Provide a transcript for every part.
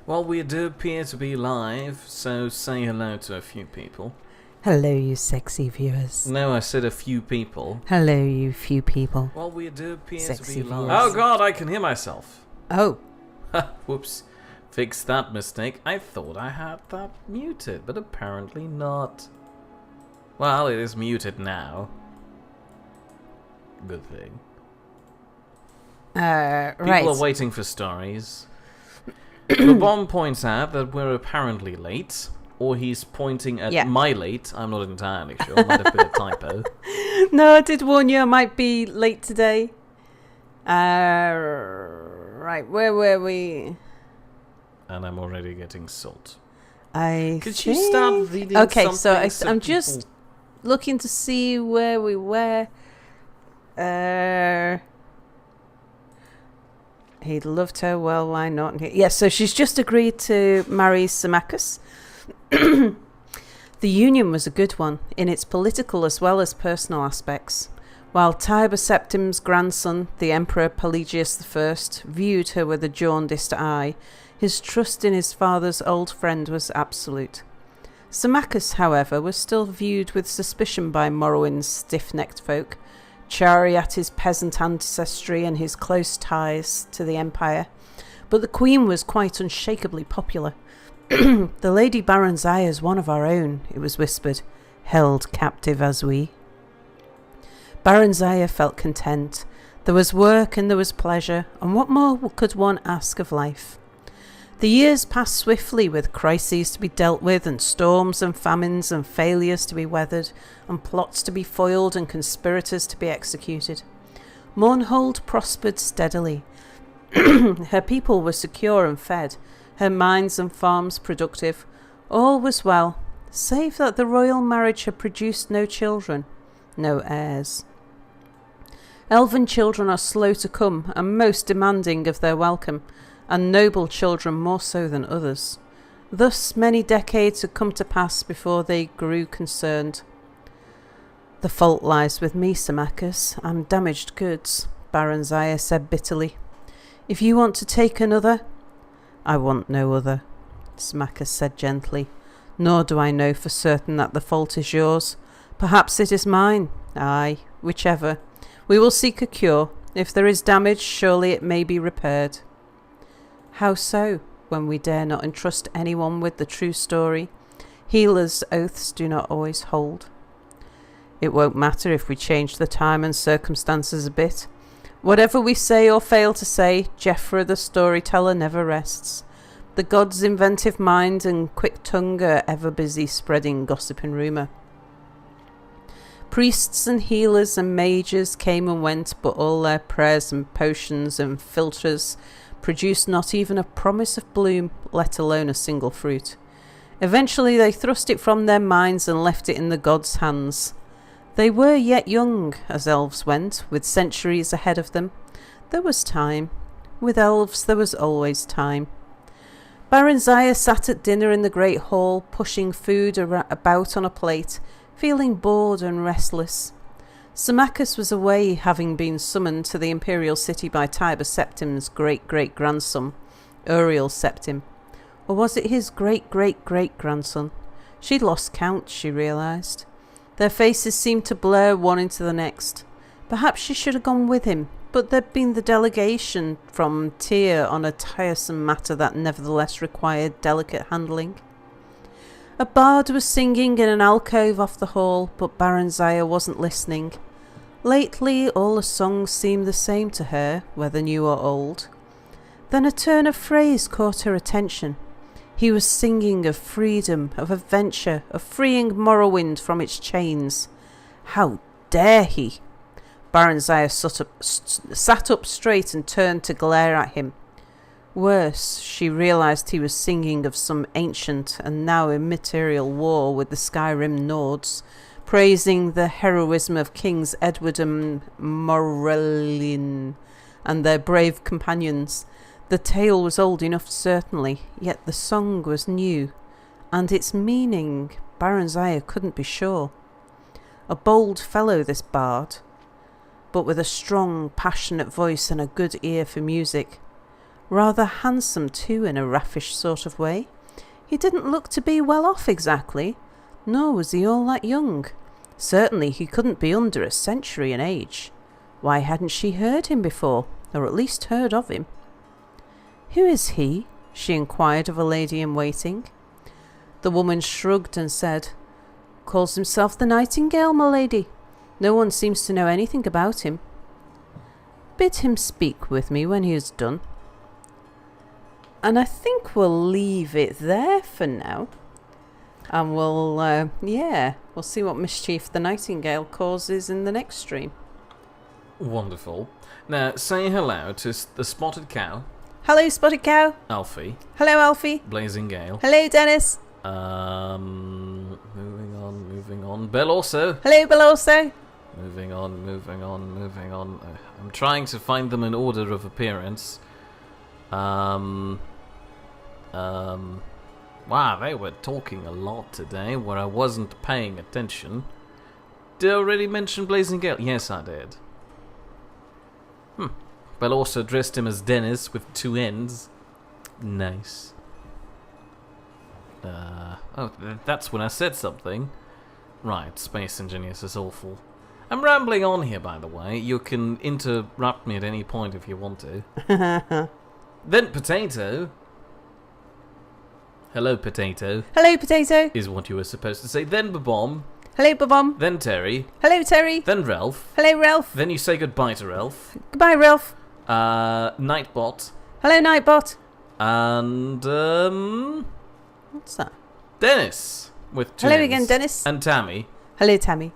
Well, we do appear to be live, so say hello to a few people. Hello, you sexy viewers. No, I said a few people. Hello, you few people. Well, we do appear Sexy to be live. viewers. Oh god, I can hear myself. Oh. Whoops. Fix that mistake. I thought I had that muted, but apparently not. Well, it is muted now. Good thing. Right. People are waiting for stories. The bomb points out that we're apparently late, or he's pointing at my late. I'm not entirely sure. Might have been a typo. No, I did warn you I might be late today. Right, where were we? And I'm already getting salt. Could you start reading Okay, so something I'm just looking to see where we were. He loved her, well, why not? Yes, so she's just agreed to marry Symmachus. The union was a good one, in its political as well as personal aspects. While Tiber Septim's grandson, the Emperor Pelagius I, viewed her with a jaundiced eye, his trust in his father's old friend was absolute. Symmachus, however, was still viewed with suspicion by Morrowind's stiff-necked folk, chary at his peasant ancestry and his close ties to the empire, but the queen was quite unshakably popular. The Lady Baronzaya is one of our own, it was whispered, held captive as we. Baronzaya felt content. There was work and there was pleasure, and what more could one ask of life? The years passed swiftly, with crises to be dealt with, and storms and famines and failures to be weathered, and plots to be foiled and conspirators to be executed. Mournhold prospered steadily. Her people were secure and fed, her mines and farms productive. All was well, save that the royal marriage had produced no children, no heirs. Elven children are slow to come and most demanding of their welcome, and noble children more so than others. Thus many decades had come to pass before they grew concerned. The fault lies with me, Symmachus. I'm damaged goods, Baronzaya said bitterly. If you want to take another, I want no other, Symmachus said gently. Nor do I know for certain that the fault is yours. Perhaps it is mine. Aye, whichever. We will seek a cure. If there is damage, surely it may be repaired. How so, when we dare not entrust anyone with the true story? Healers' oaths do not always hold. It won't matter if we change the time and circumstances a bit. Whatever we say or fail to say, Jeffra the storyteller never rests. The god's inventive mind and quick tongue are ever busy spreading gossip and rumour. Priests and healers and mages came and went, but all their prayers and potions and philters produced not even a promise of bloom, let alone a single fruit. Eventually they thrust it from their minds and left it in the gods' hands. They were yet young, as elves went, with centuries ahead of them. There was time. With elves there was always time. Baronzaya sat at dinner in the great hall, pushing food about on a plate, feeling bored and restless. Symmachus was away, having been summoned to the imperial city by Tiber Septim's great-great-grandson, Uriel Septim. Or was it his great-great-great-grandson? She'd lost count, she realised. Their faces seemed to blur one into the next. Perhaps she should have gone with him, but there'd been the delegation from Tyr on a tiresome matter that nevertheless required delicate handling. A bard was singing in an alcove off the hall, but Baronzaya wasn't listening. Lately all the songs seemed the same to her, whether new or old. Then a turn of phrase caught her attention. He was singing of freedom, of adventure, of freeing Morrowind from its chains. How dare he? Baronzaya sat up straight and turned to glare at him. Worse, she realised he was singing of some ancient and now immaterial war with the Skyrim Nords, praising the heroism of Kings Edward and Morellin and their brave companions. The tale was old enough, certainly, yet the song was new, and its meaning Baronzaya couldn't be sure. A bold fellow, this bard, but with a strong, passionate voice and a good ear for music. Rather handsome too, in a raffish sort of way. He didn't look to be well off exactly, nor was he all that young. Certainly he couldn't be under a century in age. Why hadn't she heard him before, or at least heard of him? "Who is he?" she inquired of a lady in waiting. The woman shrugged and said, "Calls himself the Nightingale, my lady. No one seems to know anything about him." "Bid him speak with me when he is done." And I think we'll leave it there for now. And we'll see what mischief the Nightingale causes in the next stream. Wonderful. Now, say hello to the Spotted Cow. Hello, Spotted Cow. Alfie. Hello, Alfie. Blazing Gale. Hello, Dennis. Moving on. Bell also. Hello, Bell also. Moving on. I'm trying to find them in order of appearance. Wow, they were talking a lot today where I wasn't paying attention. Did I already mention Blazing Gale? Yes, I did. Bell also dressed him as Dennis with 2 N's. Nice. That's when I said something. Right, Space Engineers is awful. I'm rambling on here, by the way. You can interrupt me at any point if you want to. Then Potato. Hello, Potato. Hello, Potato. Is what you were supposed to say. Then Babom. Hello, Babom. Then Terry. Hello, Terry. Then Ralph. Hello, Ralph. Then you say goodbye to Ralph. Goodbye, Ralph. Nightbot. Hello, Nightbot. And, what's that? Dennis. With 2 Hello N's. again, Dennis. And Tammy. Hello, Tammy.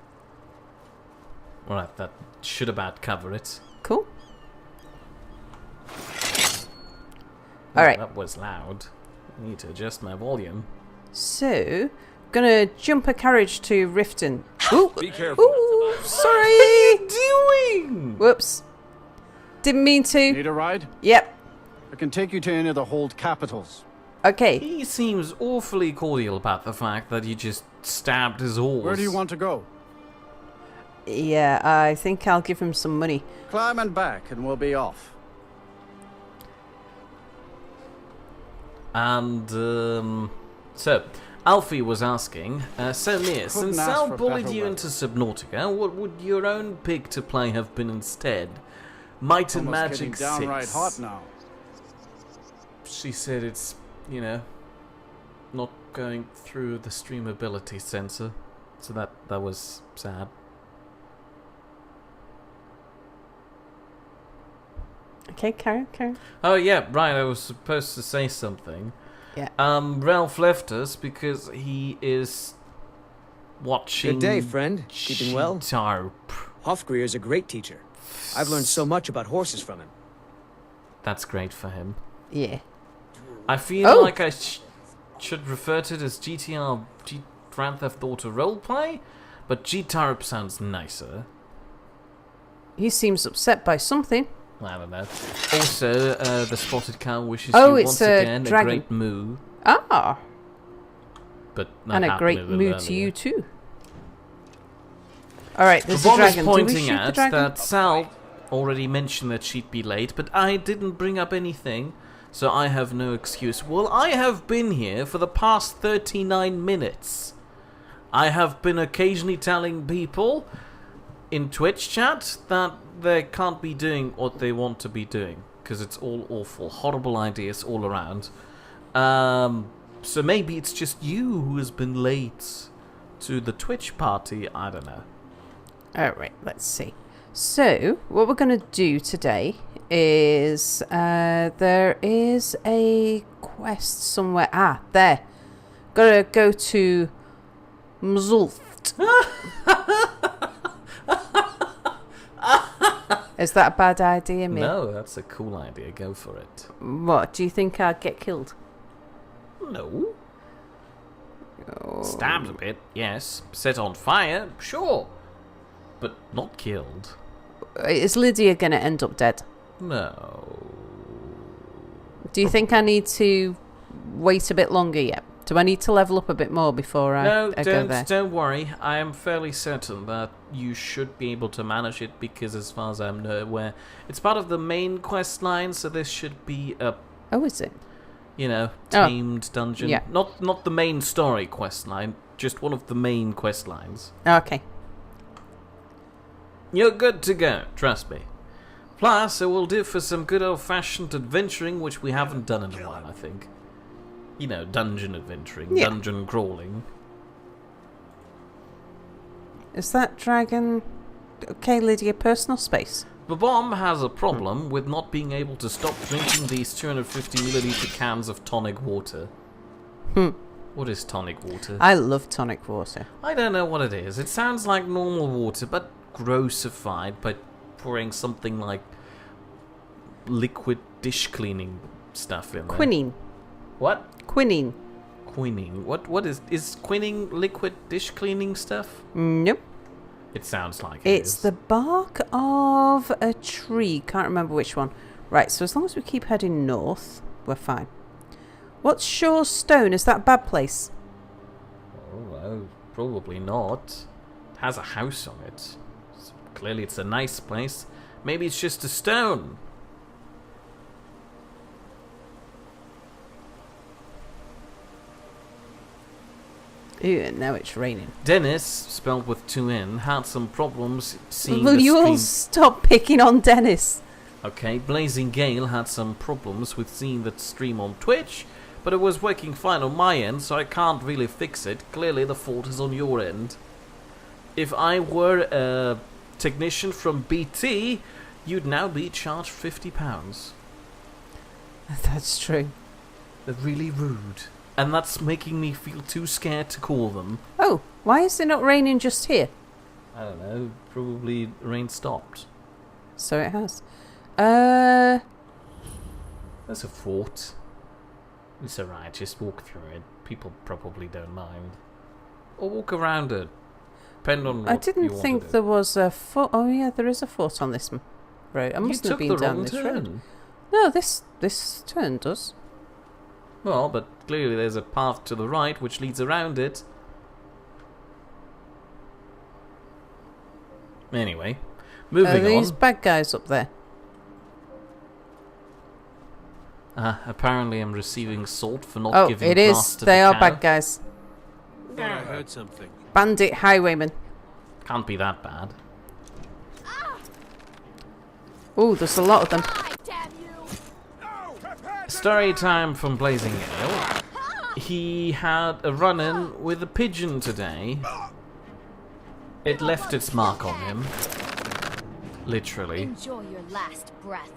Alright, that should about cover it. Cool. Alright. That was loud. I need to adjust my volume. So, gonna jump a carriage to Riften. Ooh, Be careful. ooh, sorry. What are you doing? Whoops. Didn't mean to. Need a ride? Yep. I can take you to any of the hold capitals. Okay. He seems awfully cordial about the fact that you just stabbed his horse. Where do you want to go? Yeah, I think I'll give him some money. Climb and back and we'll be off. And, so, Alfie was asking, so Mia, since ask Sal for bullied better you weather. into Subnautica, what would your own pick to play have been instead? Might and Almost Magic getting downright 6. hot now. She said it's, not going through the streamability sensor. So that was sad. Okay, carry on. Oh yeah, right, I was supposed to say something. Yeah. Ralph left us because he is watching... Good day, friend. Keeping well? Tarp. Hofgreer's a great teacher. I've learned so much about horses from him. That's great for him. Yeah. I feel like I should refer to it as Grand Theft Auto Roleplay, but G-Tarp sounds nicer. He seems upset by something. I don't know. Also, the Spotted Cow wishes Oh, you it's once a again dragon. a great moo. Ah. But not And a happening great little mood earlier. to you too. Alright, there's a Yvonne is dragon. Do we pointing shoot the out dragon? that Sal already mentioned that she'd be late, but I didn't bring up anything, so I have no excuse. Well, I have been here for the past 39 minutes. I have been occasionally telling people in Twitch chat that they can't be doing what they want to be doing, because it's all awful. Horrible ideas all around. So maybe it's just you who has been late to the Twitch party. I don't know. Alright, let's see. So, what we're going to do today is there is a quest somewhere. Ah, there. Gotta go to Mzulft. Is that a bad idea, Mia? No, that's a cool idea. Go for it. What? Do you think I'd get killed? No. Oh. Stabbed a bit, yes. Set on fire, sure. But not killed. Is Lydia going to end up dead? No. Do you think I need to wait a bit longer yet? Do I need to level up a bit more before I go there? Don't worry. I am fairly certain that you should be able to manage it because, as far as I'm aware, it's part of the main quest line. So this should be a. Oh, is it? You know, tamed dungeon. Yeah. Not the main story quest line. Just one of the main quest lines. Okay. You're good to go. Trust me. Plus, it will do for some good old-fashioned adventuring, which we haven't done in a while, I think. You know, dungeon adventuring, dungeon crawling. Is that dragon... Okay, Lydia, personal space? The bomb has a problem with not being able to stop drinking these 250 milliliter cans of tonic water. What is tonic water? I love tonic water. I don't know what it is. It sounds like normal water, but grossified by pouring something like liquid dish cleaning stuff in there. Quinine. What? Quinine. Quinine. What is quinine liquid dish cleaning stuff? Nope. It sounds like it's the bark of a tree. Can't remember which one. Right, so as long as we keep heading north, we're fine. What's Shaw's Stone? Is that a bad place? Oh, well, probably not. It has a house on it. Clearly it's a nice place. Maybe it's just a stone. Ew, now it's raining. Dennis, spelled with 2 N, had some problems seeing Will the you stream. all stop picking on Dennis? Okay, Blazing Gale had some problems with seeing the stream on Twitch, but it was working fine on my end, so I can't really fix it. Clearly the fault is on your end. If I were a technician from BT, you'd now be charged £50. That's true. They're really rude. And that's making me feel too scared to call them. Oh, why is it not raining just here? I don't know, probably rain stopped. So it has. There's a fort. It's alright, just walk through it. People probably don't mind. Or walk around it. Depend on what I didn't think there was a fort. Oh yeah, there is a fort on this road. I must have been down this road. No, this turn does. Well, but clearly there's a path to the right which leads around it. Anyway, moving on. Are these bad guys up there? Apparently I'm receiving salt for not giving it grass is. to They the are cow. bad guys. I heard something. Bandit highwaymen. Can't be that bad. Oh, there's a lot of them. Story time from Blazing Gale. He had a run-in with a pigeon today. It left its mark on him. Literally. Enjoy your last breath.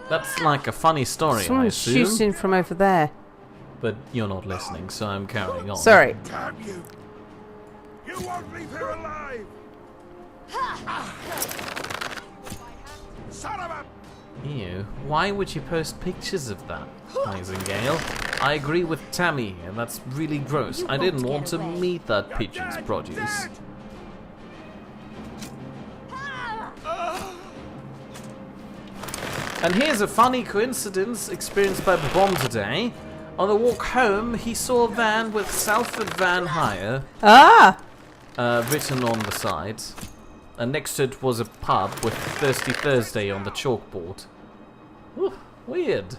That's like a funny story, I Someone's assume. shooting from over there. But you're not listening, so I'm carrying on. Sorry. Damn you! You won't leave here alive! Son of a... Ew. Why would you post pictures of that, Blazing Gale? I agree with Tammy here, that's really gross. I didn't want to meet that pigeon's produce. And here's a funny coincidence experienced by Bomb today. On the walk home, he saw a van with Salford Van Hire written on the side. And next to it was a pub with Thirsty Thursday on the chalkboard. Ooh, weird.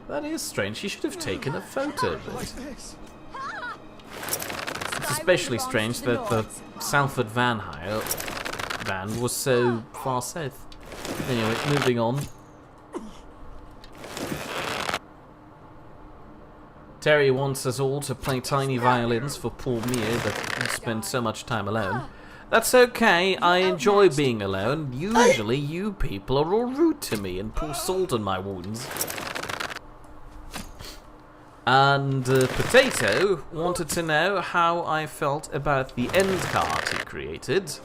That is strange. He should have taken a photo of it. It's especially strange that the Salford Van Hire van was so far south. Anyway, moving on. Terry wants us all to play tiny violins for poor Mia that spends so much time alone. That's okay, I enjoy being alone. Usually you people are all rude to me and pour salt on my wounds. And Potato wanted to know how I felt about the end card he created.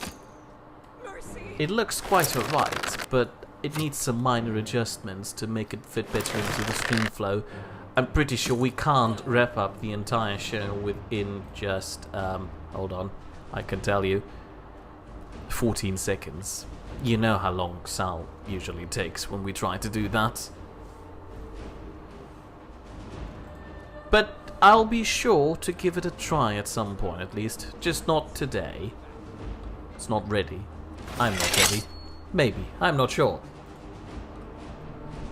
It looks quite alright, but it needs some minor adjustments to make it fit better into the stream flow. I'm pretty sure we can't wrap up the entire show within just, hold on, I can tell you, 14 seconds. You know how long Sal usually takes when we try to do that. But I'll be sure to give it a try at some point at least. Just not today. It's not ready. I'm not ready. Maybe. I'm not sure.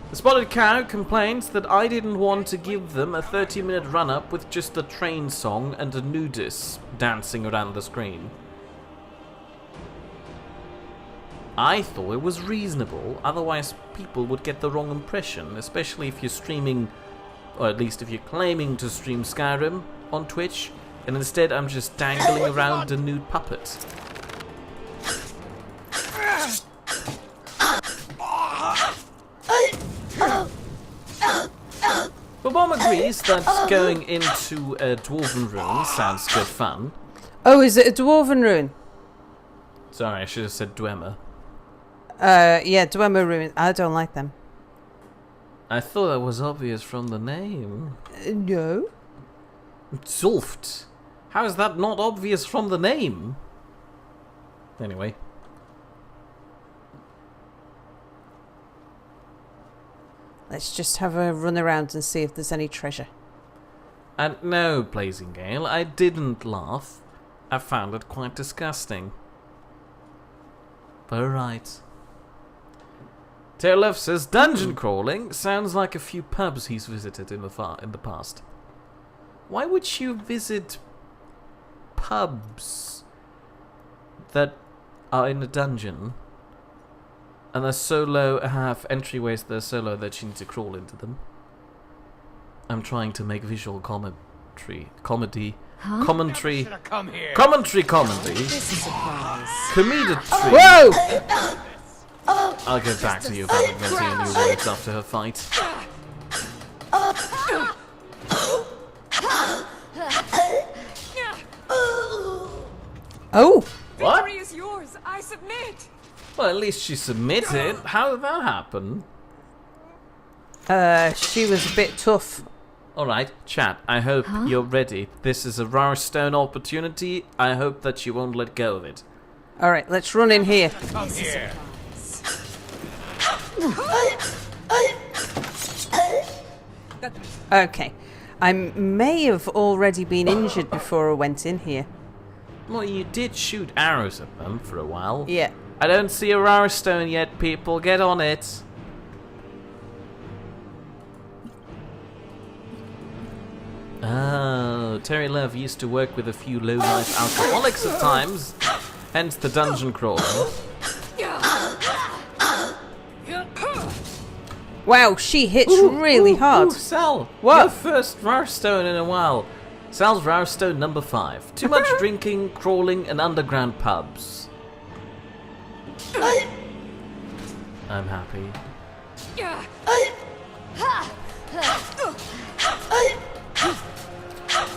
The Spotted Cow complains that I didn't want to give them a 30-minute run-up with just a train song and a nudist dancing around the screen. I thought it was reasonable, otherwise people would get the wrong impression, especially if you're streaming, or at least if you're claiming to stream Skyrim on Twitch, and instead I'm just dangling around a nude puppet. But Bomb agrees that going into a dwarven ruin sounds good fun. Oh, is it a dwarven ruin? Sorry, I should have said Dwemer. Yeah, Dwemer ruin. I don't like them. I thought that was obvious from the name. No. Zulft. How is that not obvious from the name? Anyway. Let's just have a run around and see if there's any treasure. And no, Blazing Gale, I didn't laugh. I found it quite disgusting. But alright. Tailov says dungeon crawling sounds like a few pubs he's visited in the past. Why would you visit pubs that are in a dungeon and they're so low, have entryways that are so low that you need to crawl into them? I'm trying to make visual commentary. Comedy. Huh? Commentary. Come here. Commentary. This is a surprise. Comedetry. Whoa! I'll get back to you about inventing a new words after her fight. Oh! What? Victory is yours. I submit. Well, at least she submitted. How did that happen? She was a bit tough. Alright, chat, I hope you're ready. This is a rare stone opportunity. I hope that you won't let go of it. Alright, let's run in here. Come here. Okay. I may have already been injured before I went in here. Well, you did shoot arrows at them for a while. Yeah. I don't see a rare stone yet, people. Get on it. Oh, Terry Love used to work with a few low-life alcoholics at times, hence the dungeon crawling. Wow, she hits really hard. Ooh, Sal, What? your first rare stone in a while. Sal's rare stone number 5. Too much drinking, crawling, and underground pubs. I'm happy.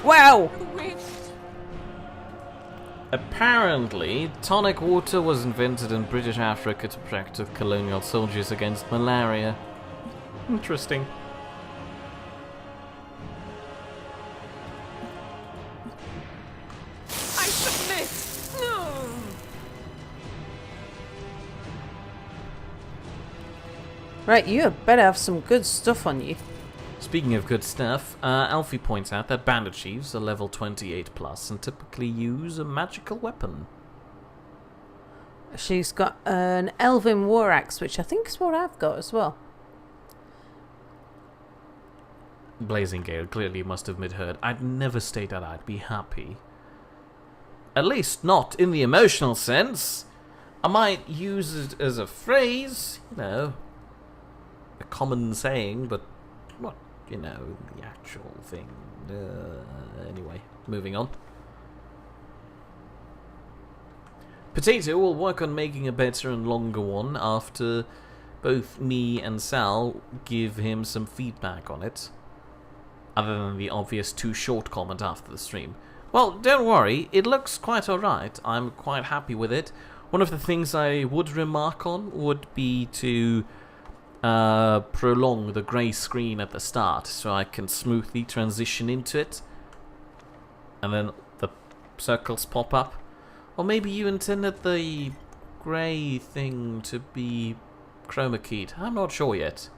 Wow! Apparently, tonic water was invented in British Africa to protect colonial soldiers against malaria. Interesting. I submit. No. Right, you better have some good stuff on you. Speaking of good stuff, Alfie points out that bandit chiefs are level 28 plus and typically use a magical weapon. She's got an elven war axe, which I think is what I've got as well. Blazing Gale clearly must have misheard. I'd never state that I'd be happy. At least not in the emotional sense. I might use it as a phrase, you know, a common saying, but what, you know, the actual thing. Anyway, moving on. Potato will work on making a better and longer one after both me and Sal give him some feedback on it. Other than the obvious too short comment after the stream. Well, don't worry, it looks quite alright. I'm quite happy with it. One of the things I would remark on would be to prolong the grey screen at the start so I can smoothly transition into it. And then the circles pop up. Or maybe you intended the grey thing to be chroma keyed. I'm not sure yet.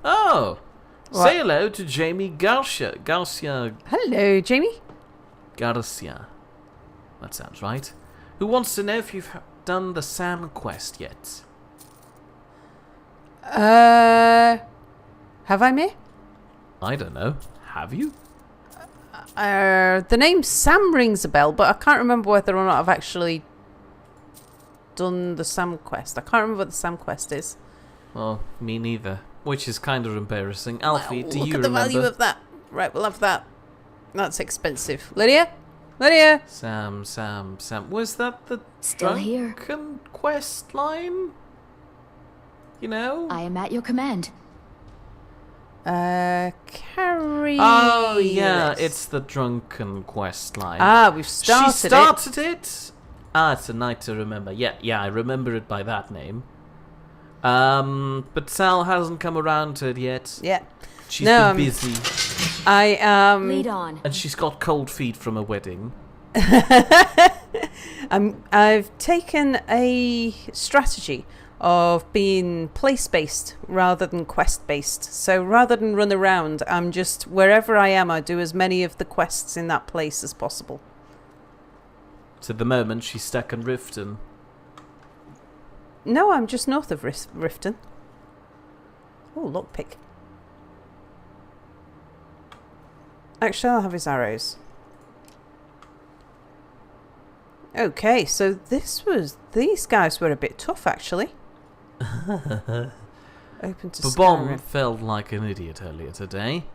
Oh! What? Say hello to Jamie Garcia. Hello, Jamie. Garcia. That sounds right. Who wants to know if you've done the Sam quest yet? Have I, me? I don't know. Have you? The name Sam rings a bell, but I can't remember whether or not I've actually done the Sam quest. I can't remember what the Sam quest is. Well, me neither. Which is kind of embarrassing. Alfie, do you Look at the remember? value of that. Right, we'll have that. That's expensive. Lydia? Lydia? Sam. Was that the Still here. drunken quest line? You know? I am at your command. Carry. Oh, yeah, this. it's the drunken quest line. Ah, we've started She started it? Ah, it's a night to remember. Yeah, I remember it by that name. But Sal hasn't come around to it yet. Yeah. She's No, been busy. I Lead on. And she's got cold feet from a wedding. I've taken a strategy of being place-based rather than quest-based. So rather than run around, I'm just, wherever I am, I do as many of the quests in that place as possible. So at the moment, she's stuck in Riften. No, I'm just north of Riften. Oh, lockpick. Actually, I'll have his arrows. Okay, so these guys were a bit tough, actually. Open to Babom Skyrim. felt like an idiot earlier today.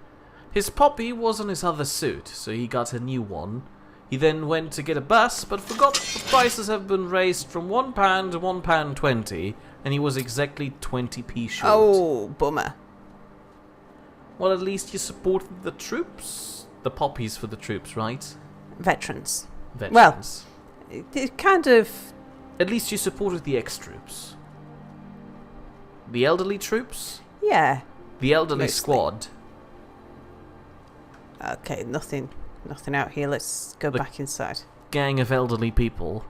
His poppy was on his other suit, so he got a new one. He then went to get a bus, but forgot the prices have been raised from £1 to £1.20, and he was exactly 20p short. Oh, bummer. Well, at least you supported the troops. The poppies for the troops, right? Veterans. Veterans. It kind of... At least you supported the ex-troops. The elderly troops? Yeah. The elderly Mostly. squad. Okay, nothing out here. Let's go back inside. Gang of elderly people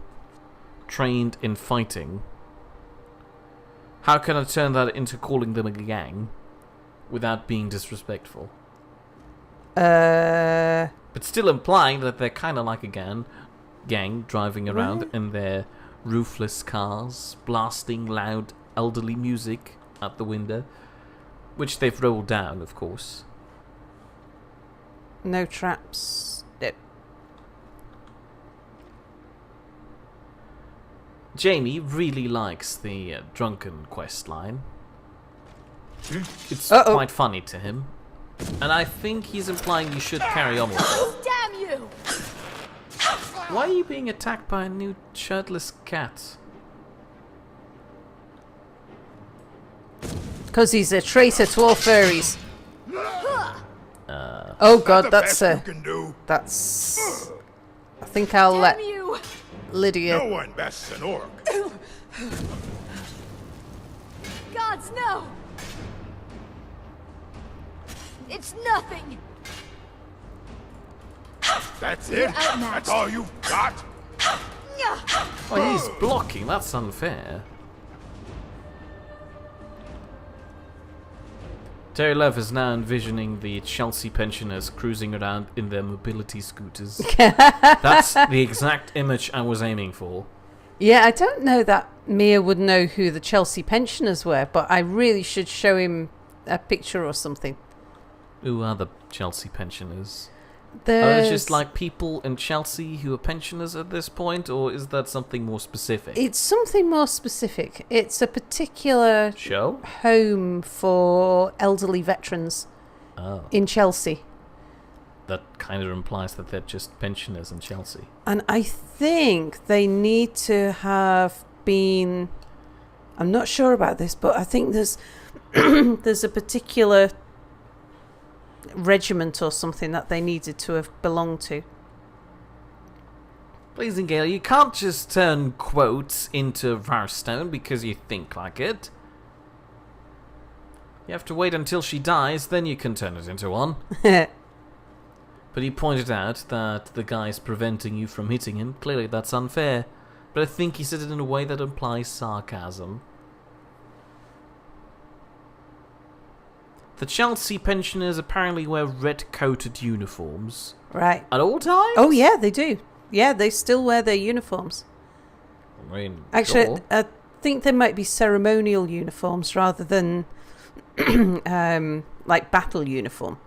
trained in fighting. How can I turn that into calling them a gang without being disrespectful? But still implying that they're kind of like a gang driving around in their roofless cars, blasting loud elderly music out the window, which they've rolled down, of course. No traps. Nope. Jamie really likes the drunken quest line. It's Uh-oh. quite funny to him. And I think he's implying you should carry on with it. Damn you! Why are you being attacked by a new shirtless cat? Because he's a traitor to all furries. Oh god, that's you can do. that's... I think I'll let Damn you! Lydia... No one bests an orc. Gods, no! It's nothing! That's it? outmatched. That's all you've got? Oh, he's blocking. That's unfair. Terry Love is now envisioning the Chelsea pensioners cruising around in their mobility scooters. That's the exact image I was aiming for. Yeah, I don't know that Mia would know who the Chelsea pensioners were, but I really should show him a picture or something. Who are the Chelsea pensioners? Are There's... they just like people in Chelsea who are pensioners at this point, or is that something more specific? It's something more specific. It's a particular Show? home for elderly veterans Oh, in Chelsea. that kind of implies that they're just pensioners in Chelsea. And I think they need to have been... I'm not sure about this, but I think there's there's a particular regiment or something that they needed to have belonged to. Blazing Gale, you can't just turn quotes into Varstone because you think like it. You have to wait until she dies, then you can turn it into one. But he pointed out that the guy's preventing you from hitting him. Clearly that's unfair. But I think he said it in a way that implies sarcasm. The Chelsea pensioners apparently wear red-coated uniforms. Right. At all times? Oh, yeah, they do. Yeah, they still wear their uniforms. I mean, Actually, sure. I think they might be ceremonial uniforms rather than like battle uniform.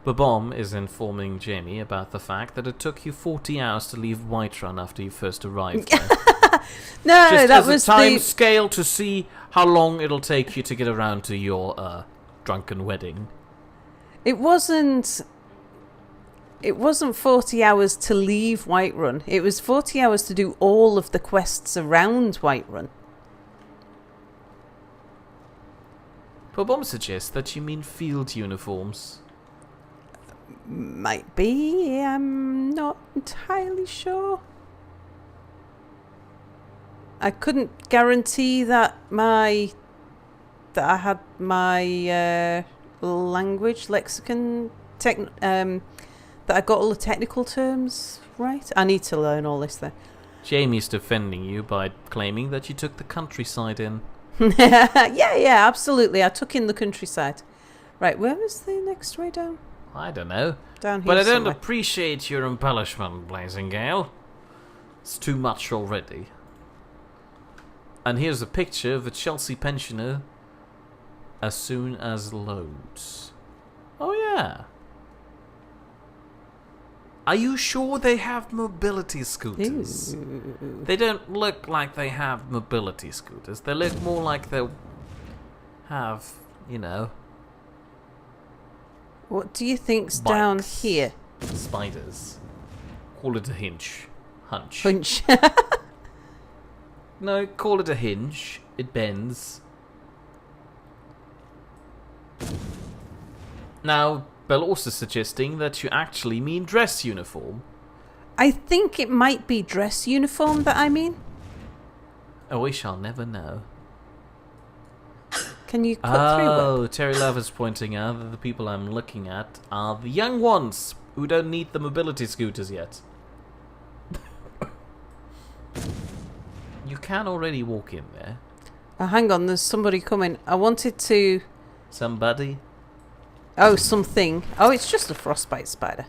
Babom is informing Jamie about the fact that it took you 40 hours to leave Whiterun after you first arrived there. No, Just that as was a time the... scale to see how long it'll take you to get around to your drunken wedding. It wasn't 40 hours to leave Whiterun. It was 40 hours to do all of the quests around Whiterun. Babom suggests that you mean field uniforms. Might be. I'm not entirely sure. I couldn't guarantee that I had my language lexicon that I got all the technical terms right. I need to learn all this though. Jamie's defending you by claiming that you took the countryside in. yeah, absolutely. I took in the countryside. Right, where was the next way down? I don't know. Down here But I don't somewhere. appreciate your embellishment, Blazing Gale. It's too much already. And here's a picture of a Chelsea pensioner as soon as loads. Oh yeah. Are you sure they have mobility scooters? Ooh. They don't look like they have mobility scooters. They look more like they have, you know, What do you think's down bikes. here? Spiders. Call it a hinge. Hunch. Punch. No, call it a hinge. It bends. Now, Bell also suggesting that you actually mean dress uniform. I think it might be dress uniform that I mean. Oh, we shall never know. Can you cut through it? Oh, Terry Love is pointing out that the people I'm looking at are the young ones who don't need the mobility scooters yet. You can already walk in there. Oh, hang on, there's somebody coming. I wanted to... Somebody. Oh, something. Oh, it's just a frostbite spider.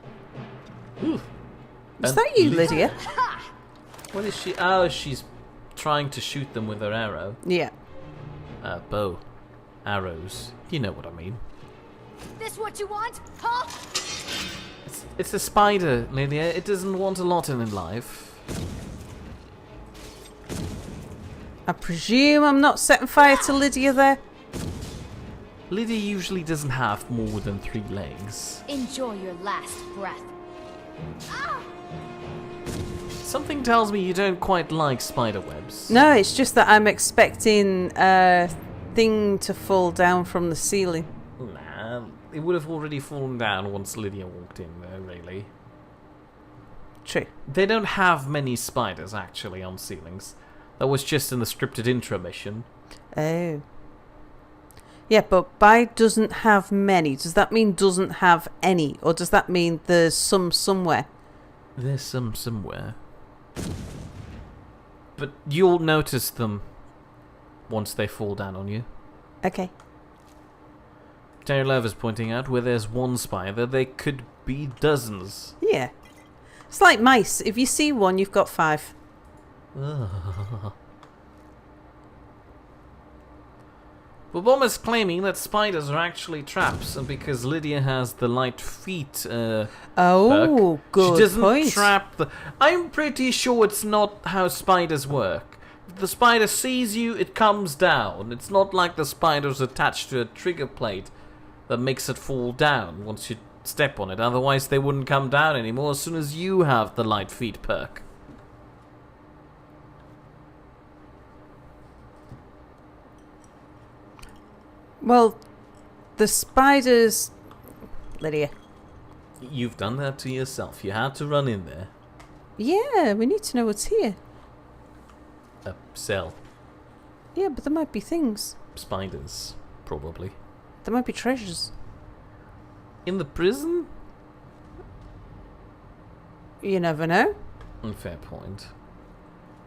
Ooh. Is And that you, Lydia? What is she? Oh, she's trying to shoot them with her arrow. Yeah. Bow. Arrows. You know what I mean. This what you want? Huh? It's a spider, Lydia. It doesn't want a lot in life. I presume I'm not setting fire to Lydia there. Lydia usually doesn't have more than 3 legs. Enjoy your last breath. Something tells me you don't quite like spider webs. No, it's just that I'm expecting a thing to fall down from the ceiling. Nah, it would have already fallen down once Lydia walked in there, really. True. They don't have many spiders, actually, on ceilings. That was just in the scripted intro mission. Oh. Yeah, but by doesn't have many, does that mean doesn't have any? Or does that mean there's some somewhere? There's some somewhere. But you'll notice them once they fall down on you. Okay. Terry Love is pointing out where there's one spider, there could be dozens. Yeah. It's like mice. If you see one, you've got 5. But Bomber's claiming that spiders are actually traps, and because Lydia has the light feet Oh, perk, good she doesn't point. trap the... I'm pretty sure it's not how spiders work. If the spider sees you, it comes down. It's not like the spider's attached to a trigger plate that makes it fall down once you step on it. Otherwise, they wouldn't come down anymore as soon as you have the light feet perk. Well, the spiders... Lydia. You've done that to yourself. You had to run in there. Yeah, we need to know what's here. A cell. Yeah, but there might be things. Spiders, probably. There might be treasures. In the prison? You never know. Fair point.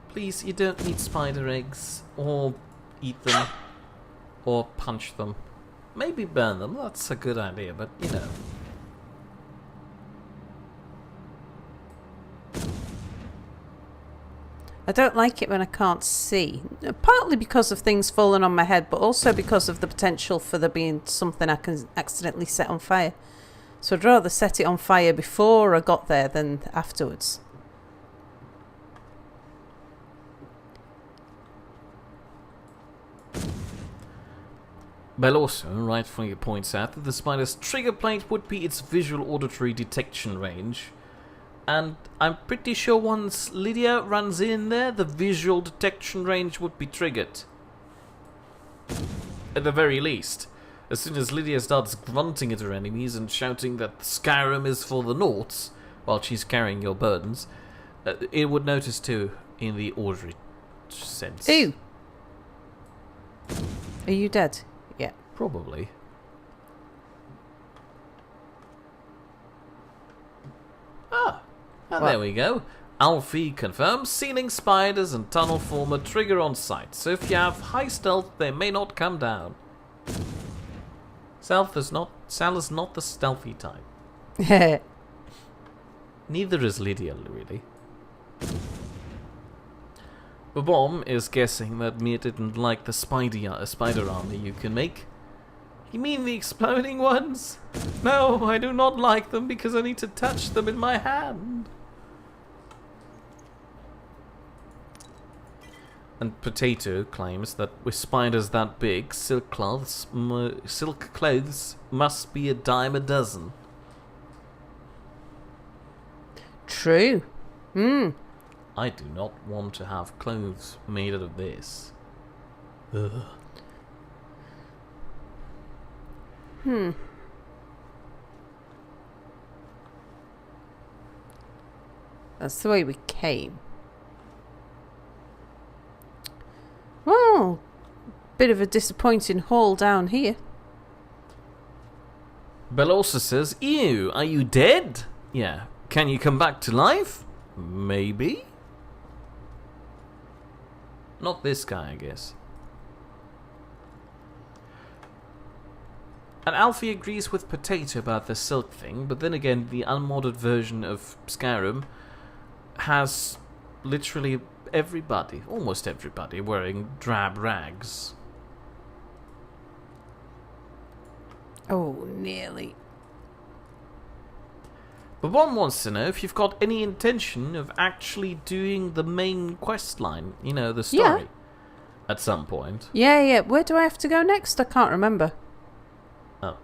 Please, you don't need spider eggs or eat them or punch them. Maybe burn them, that's a good idea, but you know. I don't like it when I can't see. Partly because of things falling on my head, but also because of the potential for there being something I can accidentally set on fire. So I'd rather set it on fire before I got there than afterwards. Bell also rightfully points out that the spider's trigger plate would be its visual auditory detection range. And I'm pretty sure once Lydia runs in there, the visual detection range would be triggered. At the very least. As soon as Lydia starts grunting at her enemies and shouting that Skyrim is for the Naughts, while she's carrying your burdens, it would notice too, in the auditory sense. Ew! Are you dead? Yeah. Probably. And there we go. Alfie confirms ceiling spiders and tunnel former trigger on sight. So if you have high stealth, they may not come down. Sal is not the stealthy type. Neither is Lydia, really. The bomb is guessing that Mia didn't like the spider army you can make. You mean the exploding ones? No, I do not like them because I need to touch them in my hand. And Potato claims that with spiders that big, silk clothes must be a dime a dozen. True. I do not want to have clothes made out of this. Ugh. That's the way we came. Well, bit of a disappointing haul down here. Bell also says, ew, are you dead? Yeah. Can you come back to life? Maybe? Not this guy, I guess. And Alfie agrees with Potato about the silk thing, but then again, the unmodded version of Skyrim has literally everybody, almost everybody, wearing drab rags. Oh, nearly. But one wants to know if you've got any intention of actually doing the main quest line, you know, the story, at some point. Yeah. Where do I have to go next? I can't remember. Oh.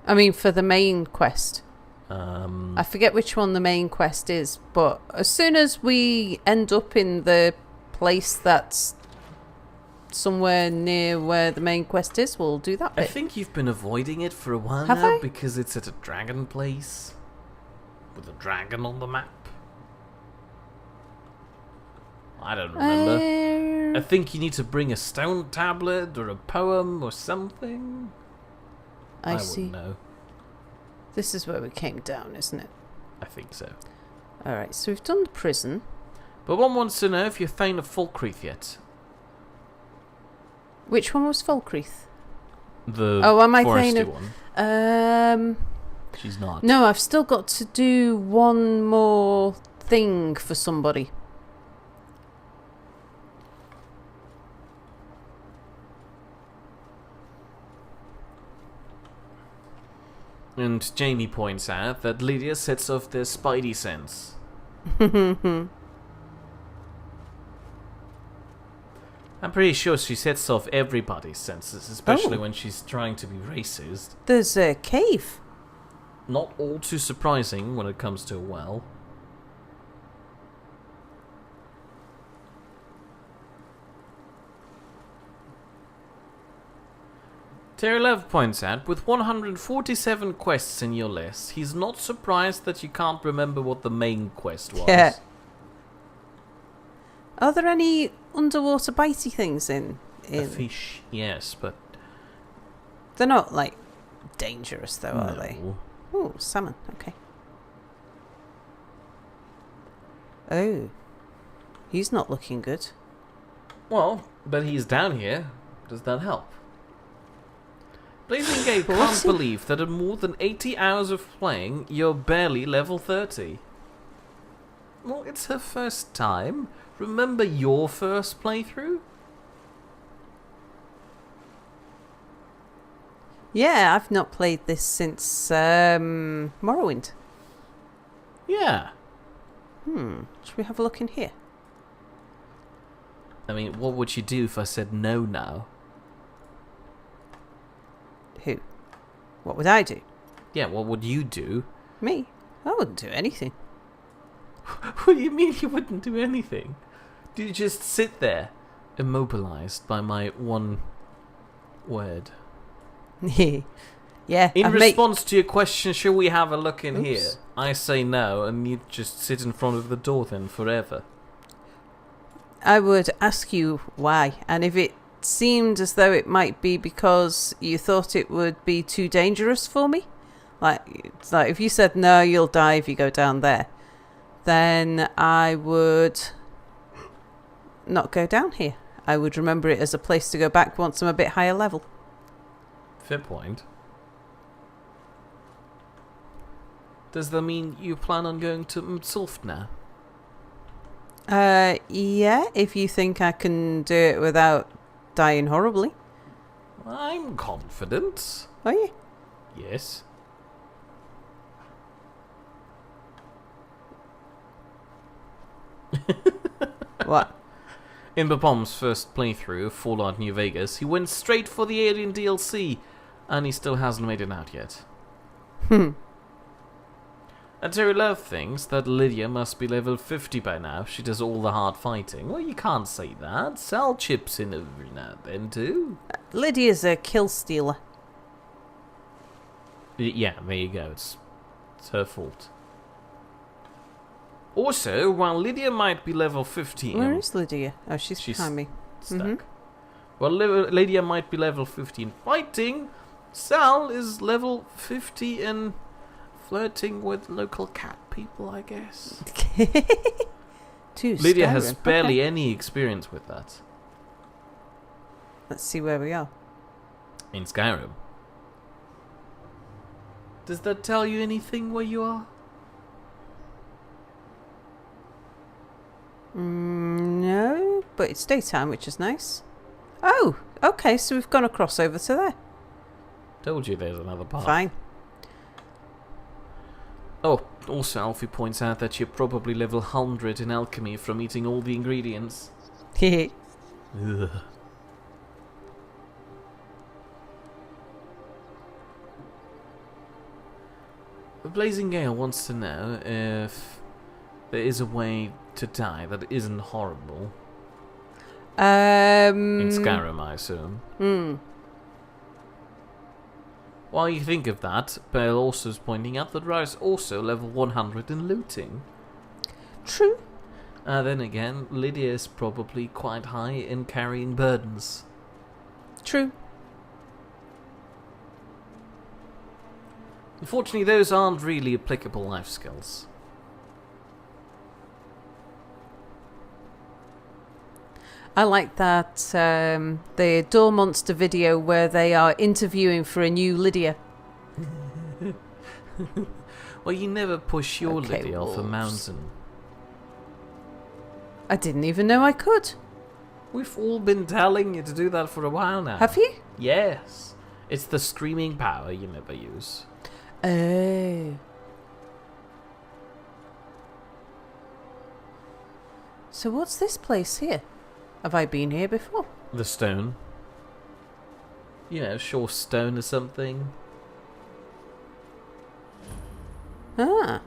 I mean, for the main quest. Um, I forget which one the main quest is, but as soon as we end up in the place that's somewhere near where the main quest is, we'll do that bit. I think you've been avoiding it for a while Have now I? because it's at a dragon place with a dragon on the map. I don't remember. I think you need to bring a stone tablet or a poem or something. I see. wouldn't know. This is where we came down, isn't it? I think so. Alright, so we've done the prison. But one wants to know if you're Thane of Falkreath yet. Which one was Falkreath? The am I foresty Thane of... one. She's not. No, I've still got to do one more thing for somebody. And Jamie points out that Lydia sets off their spidey sense. I'm pretty sure she sets off everybody's senses, especially when she's trying to be racist. There's a cave. Not all too surprising when it comes to a well. Terry points out, with 147 quests in your list, he's not surprised that you can't remember what the main quest was. Yeah. Are there any underwater bitey things in? A fish, yes, but... They're not, like, dangerous, though, are they? No. Oh, salmon, okay. Oh. He's not looking good. Well, but he's down here. Does that help? Blazing Gate can't What's he- believe that in more than 80 hours of playing, you're barely level 30. Well, it's her first time. Remember your first playthrough? Yeah, I've not played this since Morrowind. Yeah. Should we have a look in here? I mean, what would you do if I said no now? Who? What would I do? Yeah, what would you do? Me? I wouldn't do anything. What do you mean you wouldn't do anything? Do you just sit there, immobilized by my one word? Yeah. In I've response to your question, shall we have a look in Oops. here? I say no, and you just sit in front of the door then forever. I would ask you why, and if it seemed as though it might be because you thought it would be too dangerous for me, it's like if you said no, you'll die if you go down there, then I would not go down here. I would remember it as a place to go back once I'm a bit higher level. Fair point. Does that mean you plan on going to Solstheim now? Yeah, if you think I can do it without dying horribly. I'm confident. Are you? Yes. What? In Bapom's first playthrough of Fallout New Vegas, he went straight for the Alien DLC, and he still hasn't made it out yet. And Terry Love thinks that Lydia must be level 50 by now if she does all the hard fighting. Well, you can't say that. Sal chips in every now and then, too. Lydia's a kill stealer. Yeah, there you go. It's her fault. Also, while Lydia might be level 50... Where is Lydia? Oh, she's behind me. Stuck. Well, Lydia might be level 50 in fighting. Sal is level 50 in flirting with local cat people, I guess. Lydia has barely any experience with that. Let's see where we are. In Skyrim. Does that tell you anything where you are? No, but it's daytime, which is nice. Oh, okay, so we've gone across over to there. Told you there's another path. Fine. Oh, also Alfie points out that you're probably level 100 in alchemy from eating all the ingredients. Hehe. Ugh. The Blazing Gale wants to know if there is a way to die that isn't horrible. In Skyrim, I assume. While you think of that, Bale also is pointing out that Rice also level 100 in looting. True. Then again, Lydia is probably quite high in carrying burdens. True. Unfortunately, those aren't really applicable life skills. I like that the Door Monster video where they are interviewing for a new Lydia. Well, you never push your Okay, Lydia off a wolves. mountain. I didn't even know I could. We've all been telling you to do that for a while now. Have you? Yes. It's the screaming power you never use. Oh. So what's this place here? Have I been here before? The stone. You know, sure stone or something. Ah.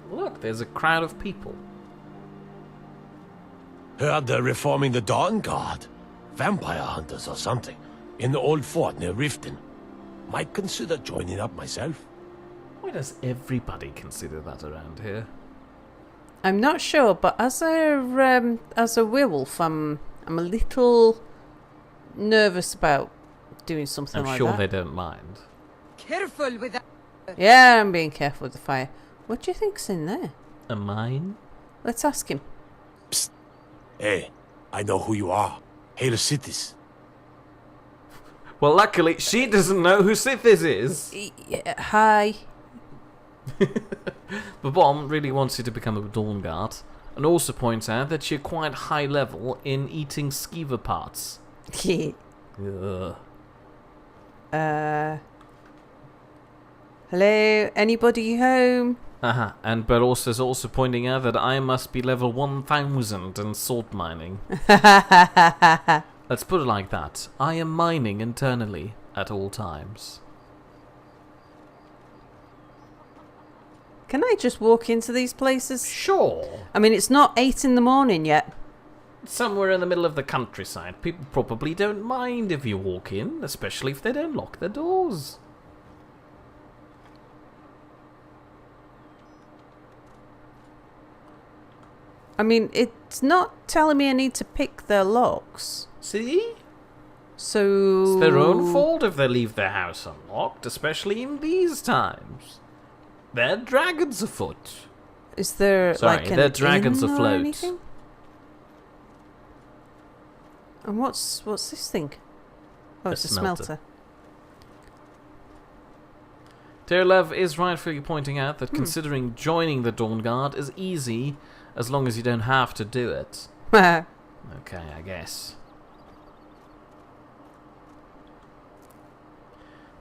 Look, there's a crowd of people. Heard they're reforming the Dawn Guard. Vampire hunters or something. In the old fort near Riften. Might consider joining up myself. Why does everybody consider that around here? I'm not sure, but as a werewolf, I'm a little nervous about doing something I'm like sure that. they don't mind. Careful with that. Yeah, I'm being careful with the fire. What do you think's in there? A mine? Let's ask him. Hey, I know who you are. Hail Cities. Well, luckily, she doesn't know who Sithis is. Yeah, hi. But Bomb really wants you to become a Dawn Guard, and also points out that you're quite high level in eating skeever parts. Ugh. Hello, anybody home? And Beros is also pointing out that I must be level 1000 in salt mining. Let's put it like that. I am mining internally at all times. Can I just walk into these places? Sure. I mean, it's not 8 in the morning yet. Somewhere in the middle of the countryside. People probably don't mind if you walk in, especially if they don't lock their doors. I mean, it's not telling me I need to pick their locks. See? So... It's their own fault if they leave their house unlocked, especially in these times. They're dragons afoot. Is there Sorry, like an they're dragons inn or afloat. anything? And what's this thing? Oh, it's a smelter. Dear Love is rightfully pointing out that considering joining the Dawn Guard is easy as long as you don't have to do it. Okay, I guess.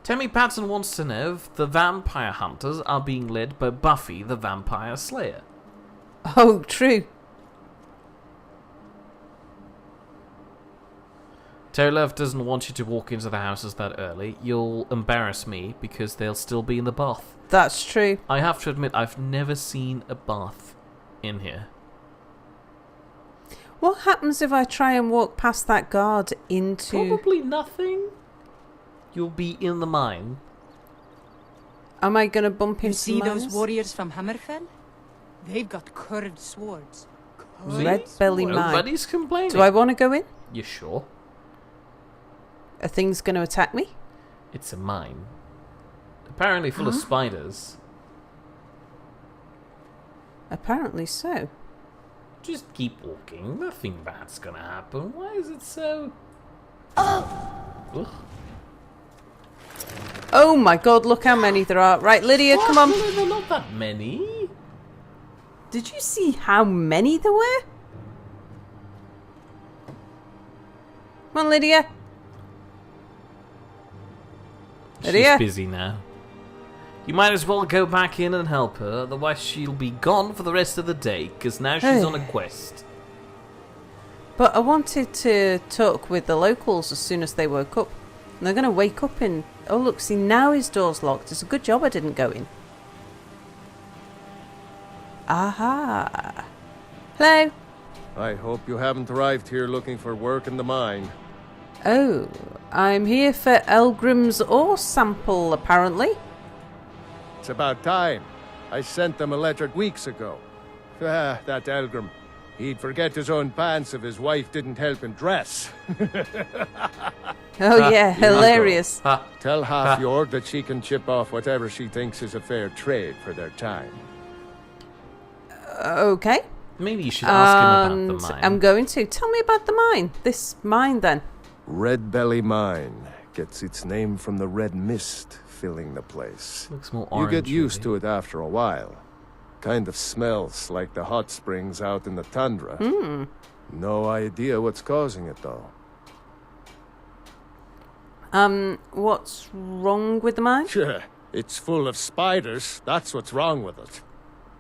Tammy Patton wants to know if the vampire hunters are being led by Buffy the Vampire Slayer. Oh, true. Terry Love doesn't want you to walk into the houses that early. You'll embarrass me because they'll still be in the bath. That's true. I have to admit, I've never seen a bath in here. What happens if I try and walk past that guard into... Probably nothing. You'll be in the mine. Am I going to bump You into see those miners? warriors from Hammerfell? They've got curved swords. Red belly mine. Nobody's complaining. Do I want to go in? You sure? Are things going to attack me? It's a mine. Apparently full of spiders. Apparently so. Just keep walking. Nothing bad's gonna happen. Why is it so... Ugh. Oh my god, look how many there are. Right, Lydia, come on. There are not that many. Did you see how many there were? Come on, Lydia. Lydia? She's busy now. You might as well go back in and help her, otherwise she'll be gone for the rest of the day, because now she's on a quest. But I wanted to talk with the locals as soon as they woke up. And they're going to wake up in... Oh, look, see, now his door's locked. It's a good job I didn't go in. Aha. Hello. I hope you haven't arrived here looking for work in the mine. Oh, I'm here for Elgrim's ore sample, apparently. It's about time. I sent them a letter weeks ago. Ah, that Elgrim. He'd forget his own pants if his wife didn't help him dress. Oh, yeah, hilarious. Tell Half-Yord that she can chip off whatever she thinks is a fair trade for their time. Okay. Maybe you should ask him about the mine. I'm going to. Tell me about the mine. This mine, then. Red Belly Mine gets its name from the red mist filling the place. Looks more You orange. get used to it after a while. Kind of smells like the hot springs out in the tundra. No idea what's causing it, though. What's wrong with the mine? Sure, it's full of spiders. That's what's wrong with it.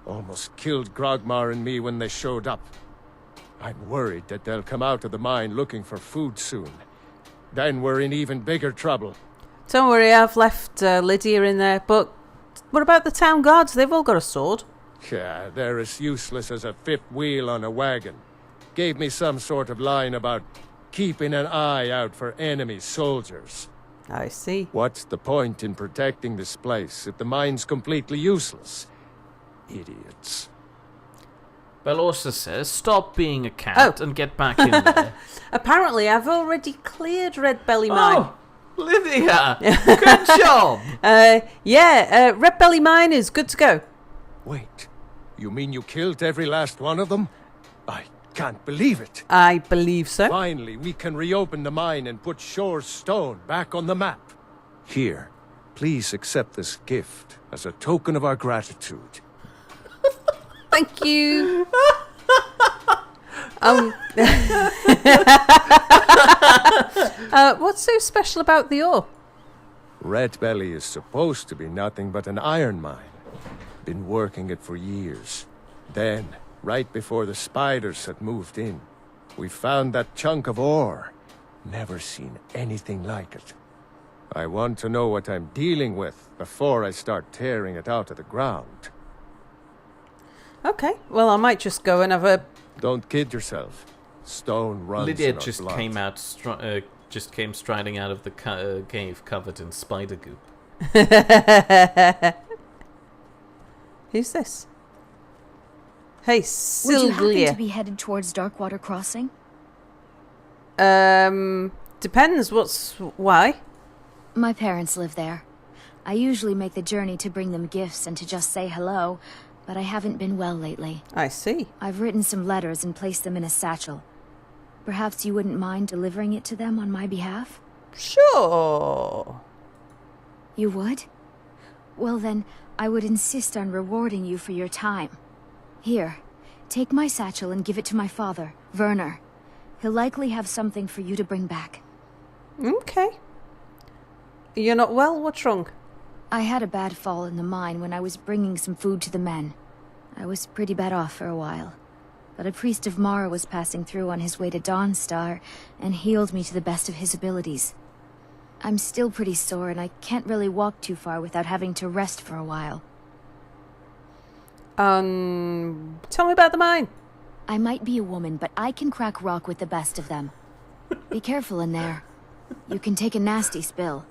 Almost killed Grogmar and me when they showed up. I'm worried that they'll come out of the mine looking for food soon. Then we're in even bigger trouble. Don't worry, I've left Lydia in there. But what about the town guards? They've all got a sword. Yeah, they're as useless as a fifth wheel on a wagon. Gave me some sort of line about keeping an eye out for enemy soldiers. I see. What's the point in protecting this place if the mine's completely useless? Idiots. Belorsa says, stop being a cat and get back in there. Apparently, I've already cleared Red Belly Mine. Oh, Lydia! Good job! Red Belly Mine is good to go. Wait, you mean you killed every last one of them? I can't believe it. I believe so. Finally, we can reopen the mine and put Shore's Stone back on the map. Here, please accept this gift as a token of our gratitude. Thank you. What's so special about the ore? Red Belly is supposed to be nothing but an iron mine. Been working it for years. Then, right before the spiders had moved in, we found that chunk of ore. Never seen anything like it. I want to know what I'm dealing with before I start tearing it out of the ground. Okay, well, I might just go and have a... Don't kid yourself. Stone runs Lydia in our just blood. came striding out of the cave covered in spider goop. Who's this? Hey, Would you happen to Sylvia. be headed towards Darkwater Crossing? Depends. Why? My parents live there. I usually make the journey to bring them gifts and to just say hello, but I haven't been well lately. I see. I've written some letters and placed them in a satchel. Perhaps you wouldn't mind delivering it to them on my behalf? Sure. You would? Well then, I would insist on rewarding you for your time. Here, take my satchel and give it to my father, Werner. He'll likely have something for you to bring back. Okay. You're not well? What's wrong? I had a bad fall in the mine when I was bringing some food to the men. I was pretty bad off for a while. But a priest of Mara was passing through on his way to Dawnstar and healed me to the best of his abilities. I'm still pretty sore and I can't really walk too far without having to rest for a while. Tell me about the mine. I might be a woman, but I can crack rock with the best of them. Be careful in there. You can take a nasty spill.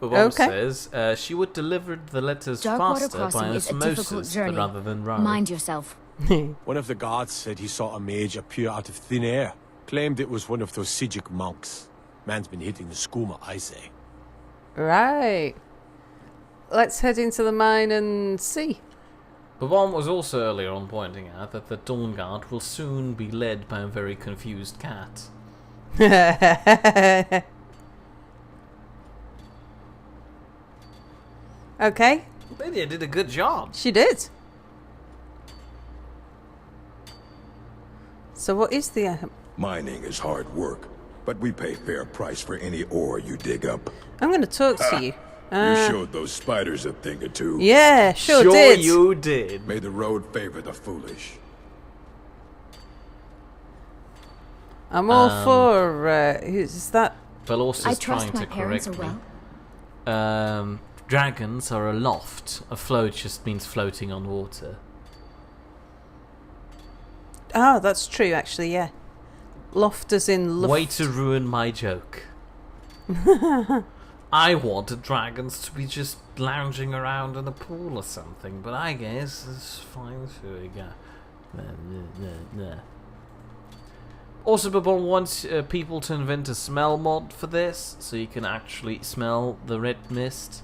But Mom says she would deliver the letters Darkwater faster Crossing by is a difficult osmosis journey. rather than road. Mind yourself. One of the guards said he saw a mage appear out of thin air. Claimed it was one of those Sijic monks. Man's been hitting the skooma, I say. Right. Let's head into the mine and see. Babon was also earlier on pointing out that the Dawn Guard will soon be led by a very confused cat. Okay. Lydia did a good job. She did. So what is the... Mining is hard work, but we pay fair price for any ore you dig up. I'm going to talk to you. You showed those spiders a thing or two. Yeah, sure Sure did. you did. May the road favor the foolish. I'm all for... is that... Belos I is trying trust my to parents correct are me. well. Dragons are aloft. Afloat just means floating on water. Oh, that's true, actually, yeah. Loft as in... Luft. Way to ruin my joke. I wanted dragons to be just lounging around in a pool or something, but I guess it's fine too. Yeah. Also, Babon wants people to invent a smell mod for this, so you can actually smell the red mist.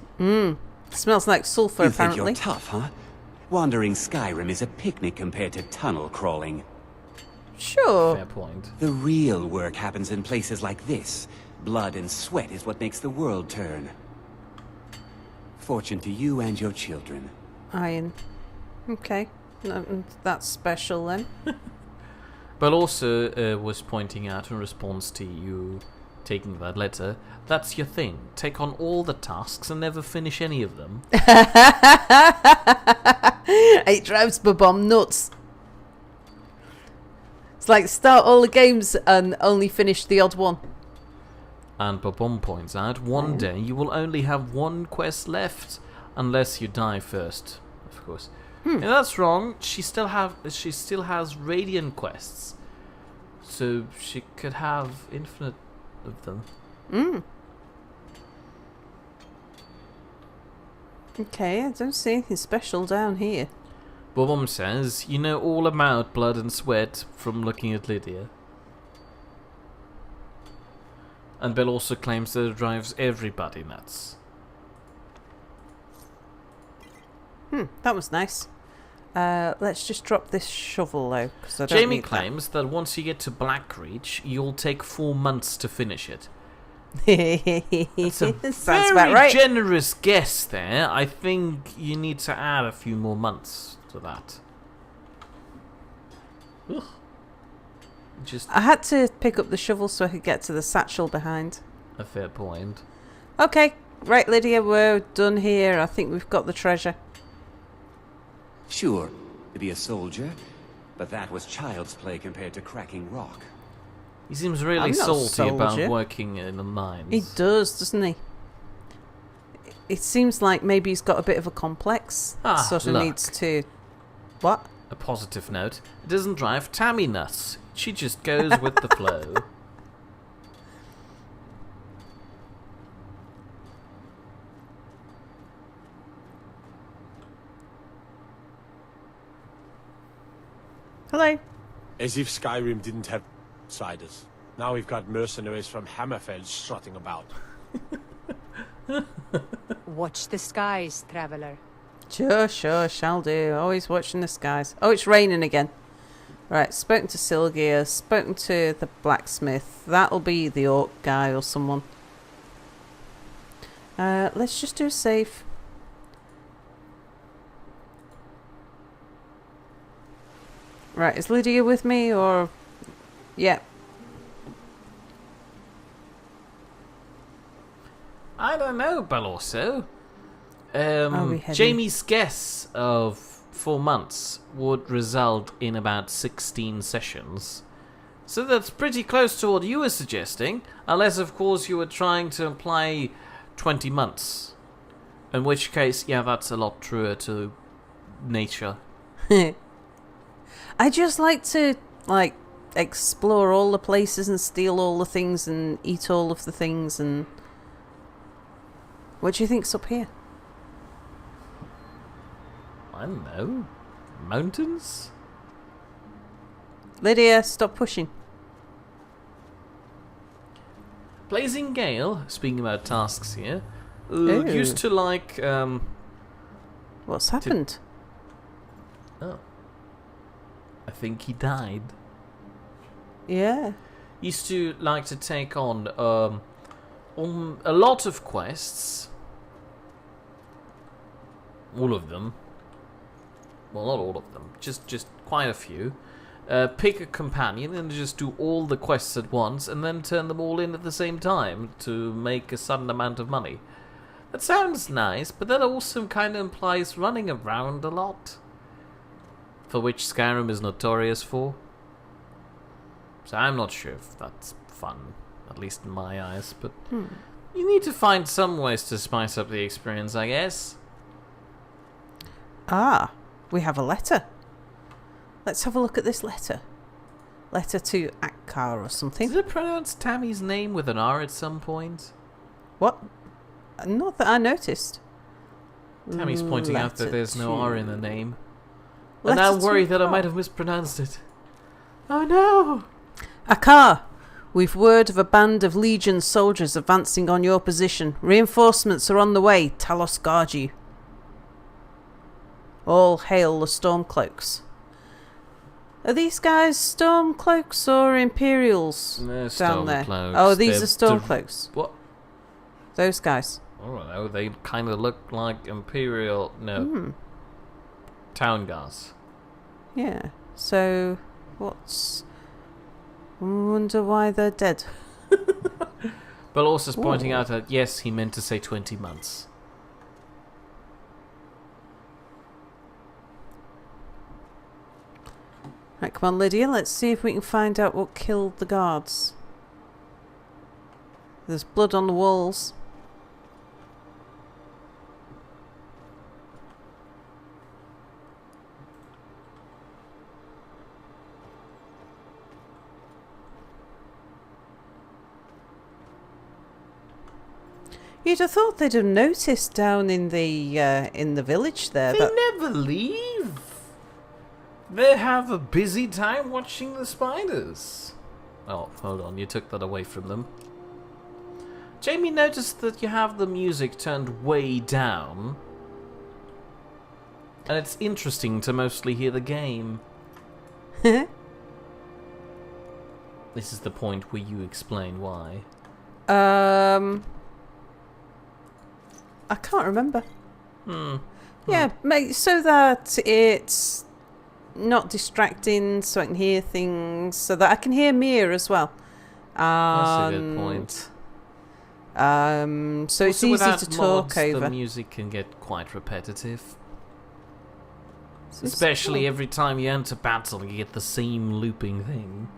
Smells like sulfur, You apparently. think you're tough, huh? Wandering Skyrim is a picnic compared to tunnel crawling. Sure. Fair point. The real work happens in places like this. Blood and sweat is what makes the world turn. Fortune to you and your children. Iron. Okay. No, that's special then. But also was pointing out in response to you taking that letter, that's your thing. Take on all the tasks and never finish any of them. It drives Babom nuts. It's like start all the games and only finish the odd one. And Babom points out, one day you will only have one quest left, unless you die first, of course. And that's wrong. She still has Radiant quests, so she could have infinite of them. Okay, I don't see anything special down here. Babom says, you know all about blood and sweat from looking at Lydia. And Bill also claims that it drives everybody nuts. That was nice. Let's just drop this shovel though, because I don't Jamie need claims that once you get to Blackreach, you'll take 4 months to finish it. It's a Sounds very about right. generous guess there. I think you need to add a few more months to that. Ugh. Just I had to pick up the shovel so I could get to the satchel behind. a fair point. Okay, right, Lydia, we're done here. I think we've got the treasure. Sure, to be a soldier, but that was child's play compared to cracking rock. He seems really I'm not a salty about soldier. working in the mines. He does, doesn't he? It seems like maybe he's got a bit of a complex. Sort of look. needs to... What? A positive note. It doesn't drive Tammy nuts. She just goes with the flow. Hello. As if Skyrim didn't have outsiders. Now we've got mercenaries from Hammerfell strutting about. Watch the skies, traveler. Sure, shall do. Always watching the skies. Oh, it's raining again. Right, spoken to Silgear, spoken to the blacksmith. That'll be the orc guy or someone. Let's just do a save. Right, is Lydia with me or... Yeah. I don't know, Balorso. we heading? Jamie's guess of 4 months would result in about 16 sessions. So that's pretty close to what you were suggesting, unless of course you were trying to imply 20 months. In which case, yeah, that's a lot truer to nature. I just like to, explore all the places and steal all the things and eat all of the things and... What do you think's up here? I don't know. Mountains? Lydia, stop pushing. Blazing Gale, speaking about tasks here, Ooh. used to like... What's happened? Oh. I think he died. Yeah. Used to like to take on a lot of quests. All of them. Well, not all of them. Just quite a few. Pick a companion and just do all the quests at once and then turn them all in at the same time to make a sudden amount of money. That sounds nice, but that also kind of implies running around a lot. For which Skyrim is notorious for. So I'm not sure if that's fun, at least in my eyes, but you need to find some ways to spice up the experience, I guess. Ah, we have a letter. Let's have a look at this letter. Letter to Akkar or something. Did it pronounce Tammy's name with an R at some point? What? Not that I noticed. Tammy's pointing out that there's no R in the name. And Letter I'm to worried that I Akkar. might have mispronounced it. Oh no! Akkar, we've word of a band of Legion soldiers advancing on your position. Reinforcements are on the way. Talos guard you. All hail the Stormcloaks. Are these guys Stormcloaks or Imperials They're down there? Stormcloaks. Oh, these They're are Stormcloaks. What? Those guys. I don't know. They kind of look like Imperial. No. Town guards. Yeah. So, what's... I wonder why they're dead. But also pointing Ooh. out that, yes, he meant to say 20 months. Right, come on, Lydia. Let's see if we can find out what killed the guards. There's blood on the walls. You'd have thought they'd have noticed down in the village there. They never leave. They have a busy time watching the spiders. Oh, hold on. You took that away from them. Jamie noticed that you have the music turned way down. And it's interesting to mostly hear the game. This is the point where you explain why. I can't remember. Yeah, so that it's not distracting, so I can hear things, so that I can hear Mia as well. That's a good point. So it's easy to talk over. The music can get quite repetitive. So Especially every time you enter battle, you get the same looping thing.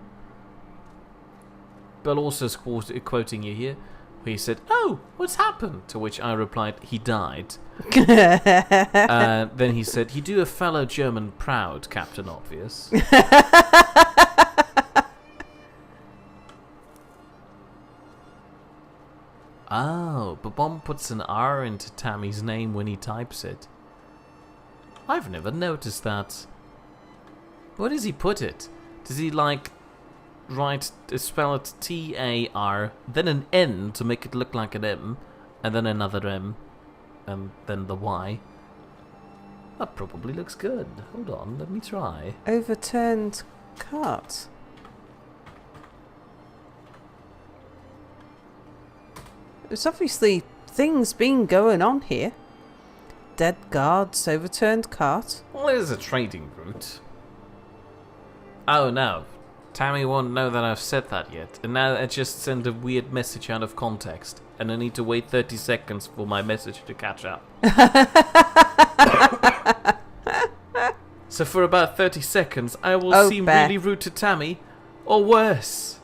But also quoting you here, where he said, "Oh, what's happened?" To which I replied, "He died." Then he said, "You do a fellow German proud, Captain Obvious." Oh, but Bomb puts an R into Tammy's name when he types it. I've never noticed that. Where does he put it? Does he, like, spell it T-A-R, then an N to make it look like an M, and then another M, and then the Y? That probably looks good. Hold on, let me try. Overturned cart. There's obviously things been going on here. Dead guards, overturned cart. Well, there's a trading route. Oh no, Tammy won't know that I've said that yet, and now I just sent a weird message out of context, and I need to wait 30 seconds for my message to catch up. So for about 30 seconds, I will seem really rude to Tammy, or worse.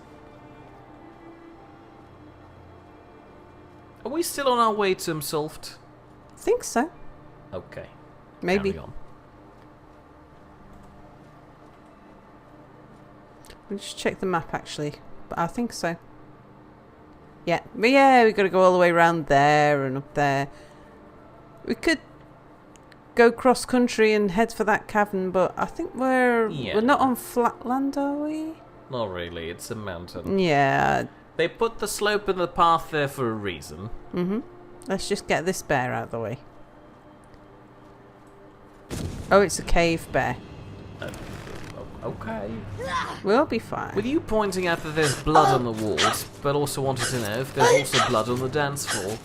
Are we still on our way to Solft? I think so. Okay. Maybe. Carry on. We'll just check the map actually, but I think so. Yeah, but yeah, we've got to go all the way around there and up there. We could go cross country and head for that cavern, but I think we're not on flat land, are we? Not really, it's a mountain. Yeah. They put the slope in the path there for a reason. Let's just get this bear out of the way. Oh, it's a cave bear. Okay. We'll be fine. With you pointing out that there's blood on the walls, but also wanted to know if there's also blood on the dance floor.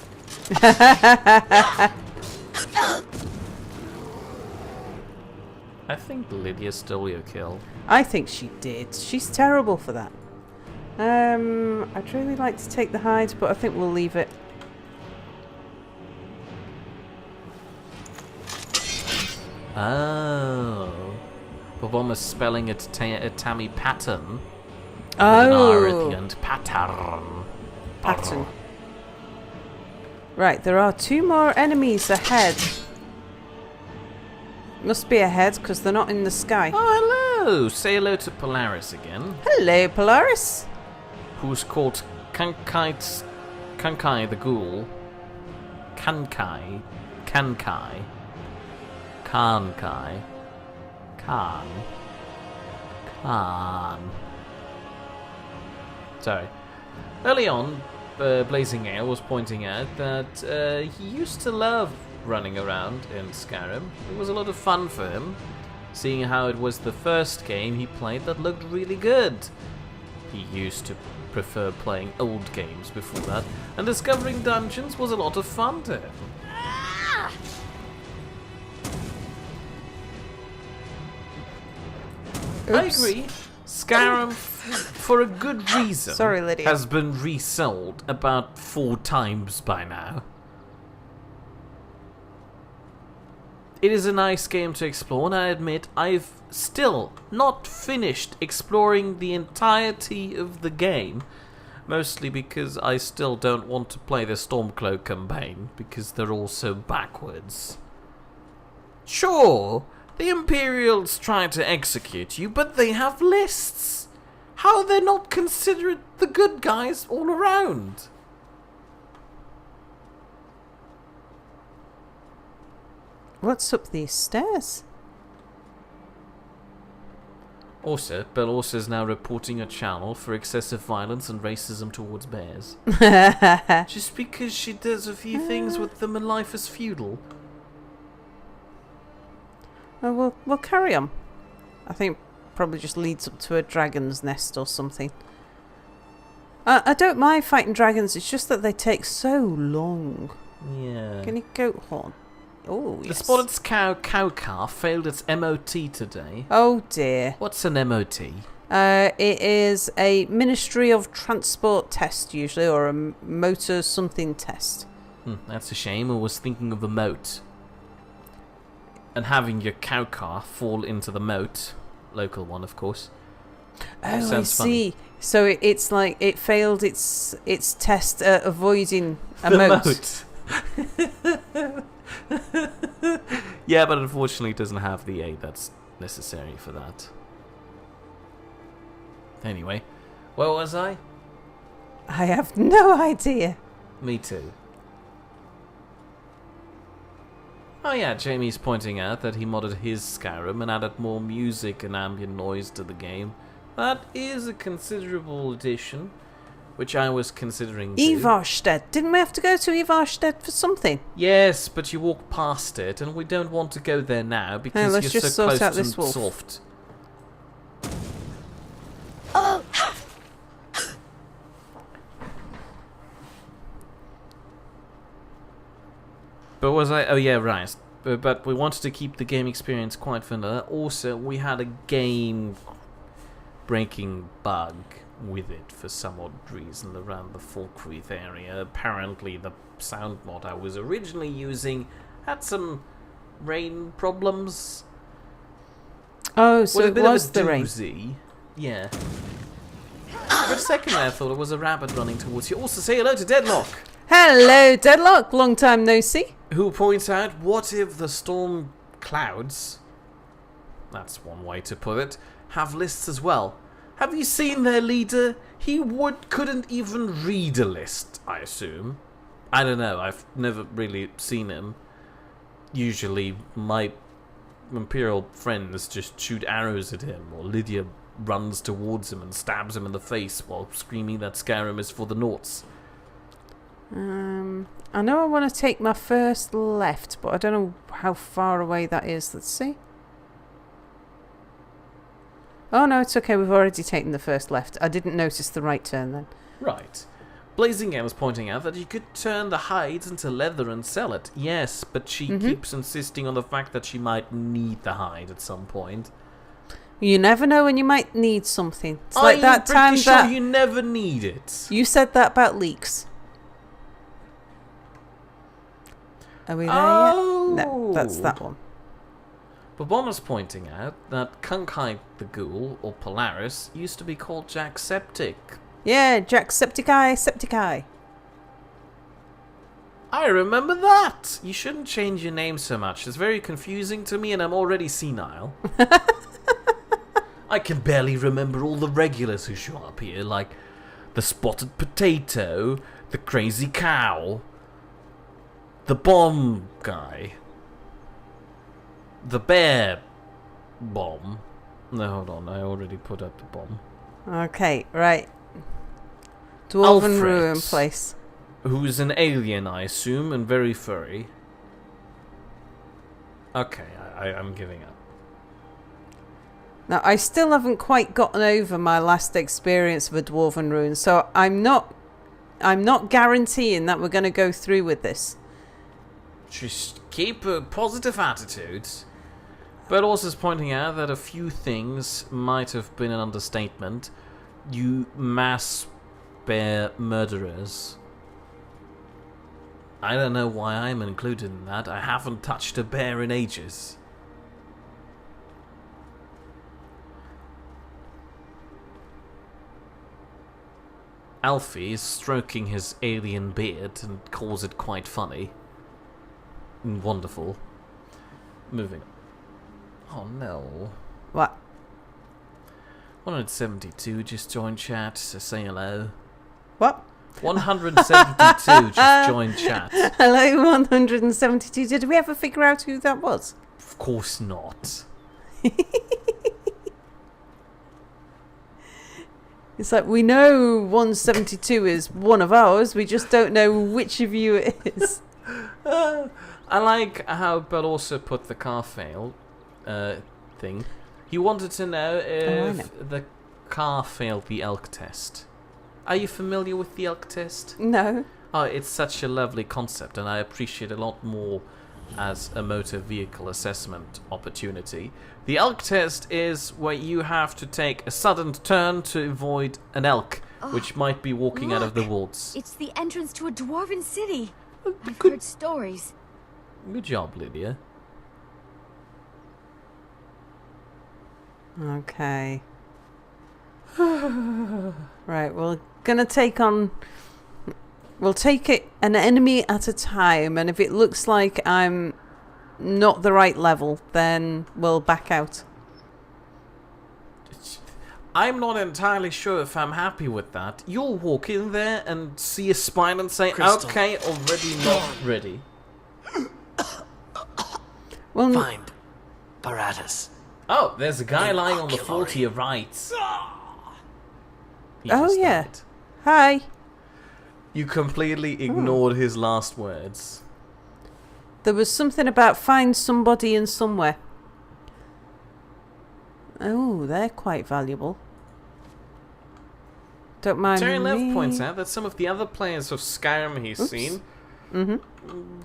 I think Lydia stole your kill. I think she did. She's terrible for that. I'd really like to take the hide, but I think we'll leave it. Oh. Boboma's spelling it Tammy Pattern. Oh. With an R at the end. Pattern. Pattern. Right, there are 2 more enemies ahead. Must be ahead, because they're not in the sky. Oh, hello! Say hello to Polaris again. Hello, Polaris. Who's called Kankai the Ghoul. Kankai. Sorry. Early on, Blazing Ale was pointing out that he used to love running around in Skyrim. It was a lot of fun for him, seeing how it was the first game he played that looked really good. He used to prefer playing old games before that, and discovering dungeons was a lot of fun to him. I agree. Skyrim, for a good reason, Sorry, Lydia. has been resold about 4 times by now. It is a nice game to explore, and I admit I've still not finished exploring the entirety of the game, mostly because I still don't want to play the Stormcloak campaign, because they're all so backwards. Sure, the Imperials try to execute you, but they have lists. How are they not considered the good guys all around? What's up these stairs? Also, Belorsa is now reporting a channel for excessive violence and racism towards bears. Just because she does a few things with them in life as feudal. Oh, we'll carry on. I think probably just leads up to a dragon's nest or something. I don't mind fighting dragons, it's just that they take so long. Yeah. Can you goat horn? Oh, yes. The spotted cow car failed its MOT today. Oh dear. What's an MOT? It is a Ministry of Transport test usually, or a motor something test. That's a shame. I was thinking of a moat. And having your cow car fall into the moat. Local one, of course. Oh, Sounds I see. funny. So it's like it failed its test at avoiding a The moat. Yeah, but unfortunately it doesn't have the aid that's necessary for that. Anyway, where was I? I have no idea. Me too. Oh yeah, Jamie's pointing out that he modded his Skyrim and added more music and ambient noise to the game. That is a considerable addition, which I was considering too. Ivarstead. Didn't we have to go to Ivarstead for something? Yes, but you walk past it, and we don't want to go there now because let's you're just so sort close out to this wolf. soft. But was I? Oh yeah, right. But we wanted to keep the game experience quite vanilla. Also, we had a game-breaking bug with it for some odd reason around the Falkreath area. Apparently, the sound mod I was originally using had some rain problems. Oh, so it a bit was of a the rain. doozy. Yeah. For a second there, I thought it was a rabbit running towards you. Also, say hello to Deadlock. Hello, Deadlock. Long time no see. Who points out, what if the storm clouds, that's one way to put it, have lists as well? Have you seen their leader? He couldn't even read a list, I assume. I don't know, I've never really seen him. Usually my Imperial friends just shoot arrows at him, or Lydia runs towards him and stabs him in the face while screaming that Skyrim is for the Naughts. I know I want to take my first left, but I don't know how far away that is. Let's see. Oh no, it's okay. We've already taken the first left. I didn't notice the right turn then. Right. Blazing Game was pointing out that you could turn the hides into leather and sell it. Yes, but she keeps insisting on the fact that she might need the hide at some point. You never know when you might need something. It's like that time I'm pretty sure that you never need it. you said that about leaks. Are we there yet? No, that's that one. But one was pointing out that Kunkai the Ghoul, or Polaris, used to be called Jackseptic. Yeah, Jacksepticeye. I remember that! You shouldn't change your name so much. It's very confusing to me and I'm already senile. I can barely remember all the regulars who show up here, like the Spotted Potato, the Crazy Cow, the Bomb Guy, the Bear Bomb. No, hold on, I already put up the bomb. Okay, right. Dwarven Alfred, Ruin Place. Who's an alien, I assume, and very furry. Okay, I'm giving up. Now, I still haven't quite gotten over my last experience of a Dwarven Ruin, so I'm not guaranteeing that we're going to go through with this. Just keep a positive attitude. But also is pointing out that a few things might have been an understatement. You mass bear murderers. I don't know why I'm included in that. I haven't touched a bear in ages. Alfie is stroking his alien beard and calls it quite funny. And wonderful. Moving on. Oh no. What? 172 just joined chat, so say hello. What? 172 just joined chat. Hello, 172. Did we ever figure out who that was? Of course not. It's like, we know 172 is one of ours, we just don't know which of you it is. I like how Bell also put the car fail thing. He wanted to know if know. the car failed the elk test. Are you familiar with the elk test? No. Oh, it's such a lovely concept, and I appreciate it a lot more as a motor vehicle assessment opportunity. The elk test is where you have to take a sudden turn to avoid an elk, which might be walking out of the woods. It's the entrance to a dwarven city. I've Good- heard stories. Good job, Lydia. Okay. Right, we're gonna take on... We'll take it an enemy at a time, and if it looks like I'm not the right level, then we'll back out. I'm not entirely sure if I'm happy with that. You'll walk in there and see a spine and say, Crystal. okay, already not ready. Well, Find Baratus. Oh, there's a guy lying on the floor to your right. He just yeah. died. Hi. You completely ignored his last words. There was something about find somebody in somewhere. Oh, they're quite valuable. Don't mind Terry Lev me. points out that some of the other players of Skyrim he's Oops. seen Mm-hmm.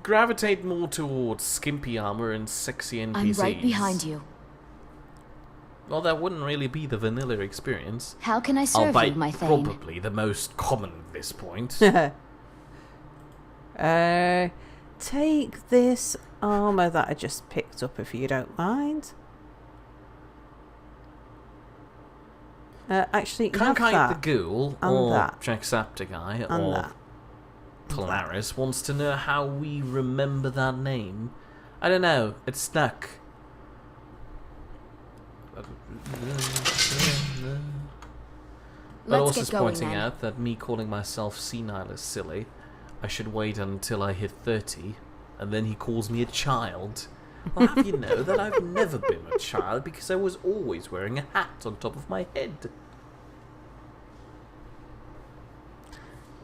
gravitate more towards skimpy armor and sexy NPCs. I'm right behind you. Well, that wouldn't really be the vanilla experience. How can I serve Albeit you, my Thane? probably the most common at this point. Take this armor that I just picked up if you don't mind. Actually, you have Kankite that. the Ghoul, and or that. Jacksepticeye, And or that. Polaris wants to know how we remember that name. I don't know, it's stuck. But Let's also get going, pointing then. out that me calling myself senile is silly. I should wait until I hit 30, and then he calls me a child. Well, have you know that I've never been a child because I was always wearing a hat on top of my head.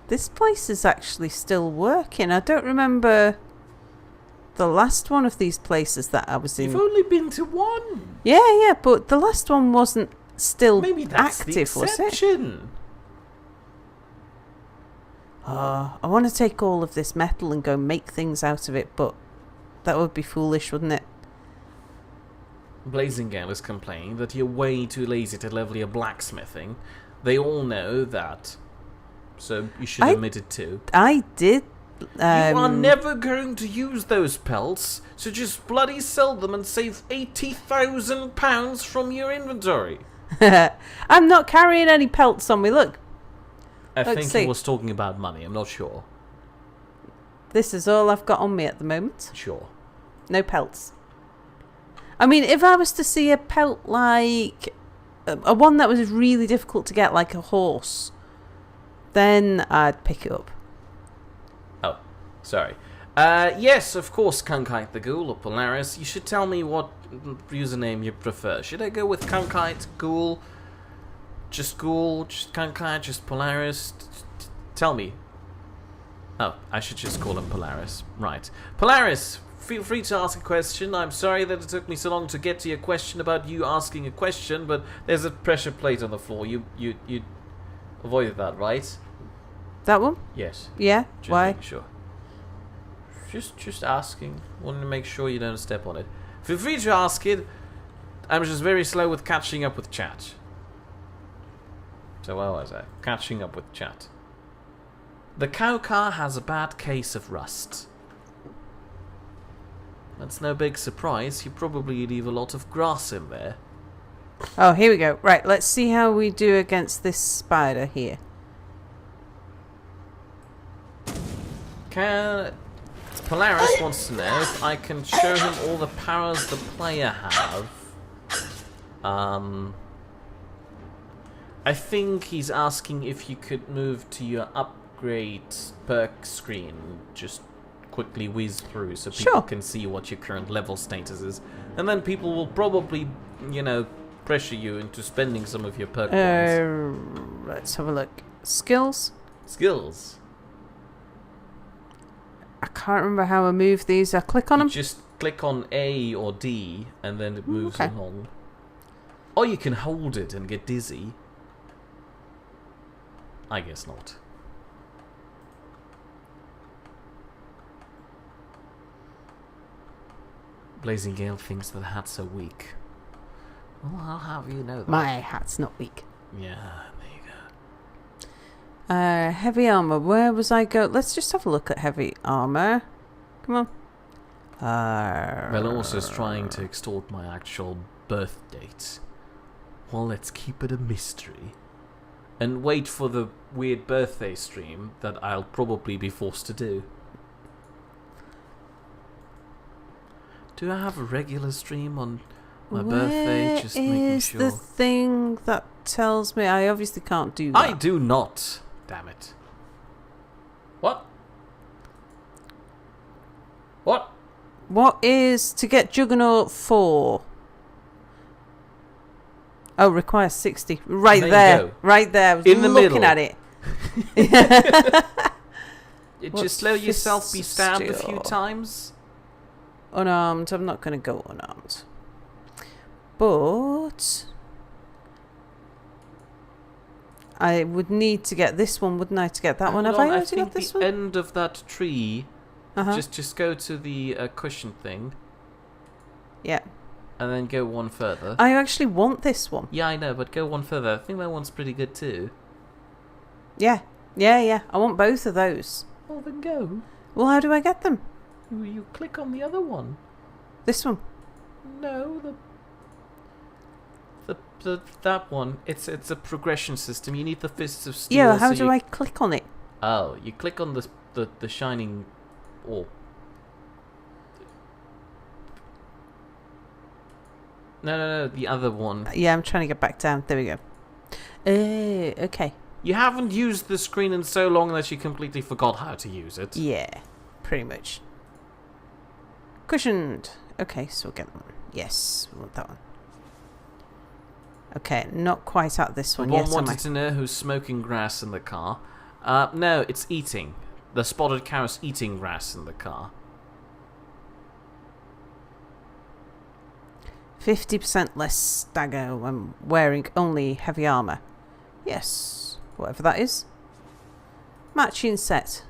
This place is actually still working. I don't remember the last one of these places that I was in. You've only been to one. Yeah, but the last one wasn't still Maybe that's active, the was it? exception. I want to take all of this metal and go make things out of it, but that would be foolish, wouldn't it? Blazingale is complaining that you're way too lazy to level your blacksmithing. They all know that. So you should admit it too. I did. You are never going to use those pelts, so just bloody sell them and save £80,000 from your inventory. I'm not carrying any pelts on me, look. I Let's think see. he was talking about money, I'm not sure. This is all I've got on me at the moment. Sure. No pelts. I mean, if I was to see a pelt like... a one that was really difficult to get, like a horse, then I'd pick it up. Oh, sorry. Yes, of course, Kankite the Ghoul or Polaris. You should tell me what username you prefer. Should I go with Kankite, Ghoul, just Kankite, just Polaris? Tell me. Oh, I should just call him Polaris. Right. Polaris, feel free to ask a question. I'm sorry that it took me so long to get to your question about you asking a question, but there's a pressure plate on the floor. You avoided that, right? That one? Yes. Yeah? Just Why? making sure. Just asking. Wanted to make sure you don't step on it. Feel free to ask it. I'm just very slow with catching up with chat. So where was I? Catching up with chat. The cow car has a bad case of rust. That's no big surprise. You probably leave a lot of grass in there. Oh, here we go. Right, let's see how we do against this spider here. Polaris wants to know if I can show him all the powers the player have. I think he's asking if you could move to your upgrade perk screen. Just quickly whiz through so people can see what your current level status is. And then people will probably, pressure you into spending some of your perk points. Let's have a look. Skills? Skills. I can't remember how I move these. I click on them. Just click on A or D, and then it moves along. Or you can hold it and get dizzy. I guess not. Blazing Gale thinks that hats are weak. Well, I'll have you know that. My hat's not weak. Yeah, there you go. Heavy armor. Where was I go? Let's just have a look at heavy armor. Come on. Velosa's trying to extort my actual birth date. Well, let's keep it a mystery. And wait for the weird birthday stream that I'll probably be forced to do. Do I have a regular stream on my birthday? Just making sure. Where is the thing that tells me I obviously can't do that? I do not. Damn it. What? What? What is to get Juggernaut 4? Oh, requires 60. Right there. Right there. I was in the looking middle. at it. Just let yourself be stabbed a few times. Unarmed. I'm not going to go unarmed. But I would need to get this one, wouldn't I, to get that one? Have I already got this one? End of that tree. Just go to the cushion thing. Yeah. And then go one further. I actually want this one. Yeah, I know, but go one further. I think that one's pretty good too. Yeah. Yeah. I want both of those. Well, then go. Well, how do I get them? You click on the other one. This one? No, that one. It's a progression system. You need the Fists of Steel. Yeah, how do I click on it? Oh, you click on the shining orb. No, the other one. Yeah, I'm trying to get back down. There we go. Okay. You haven't used the screen in so long that you completely forgot how to use it. Yeah, pretty much. Cushioned. Okay, so we'll get that one. Yes, we want that one. Okay, not quite at this one yet. One wanted to know who's smoking grass in the car. No, it's eating. The spotted cow's eating grass in the car. 50% less stagger when wearing only heavy armor. Yes, whatever that is. Matching set.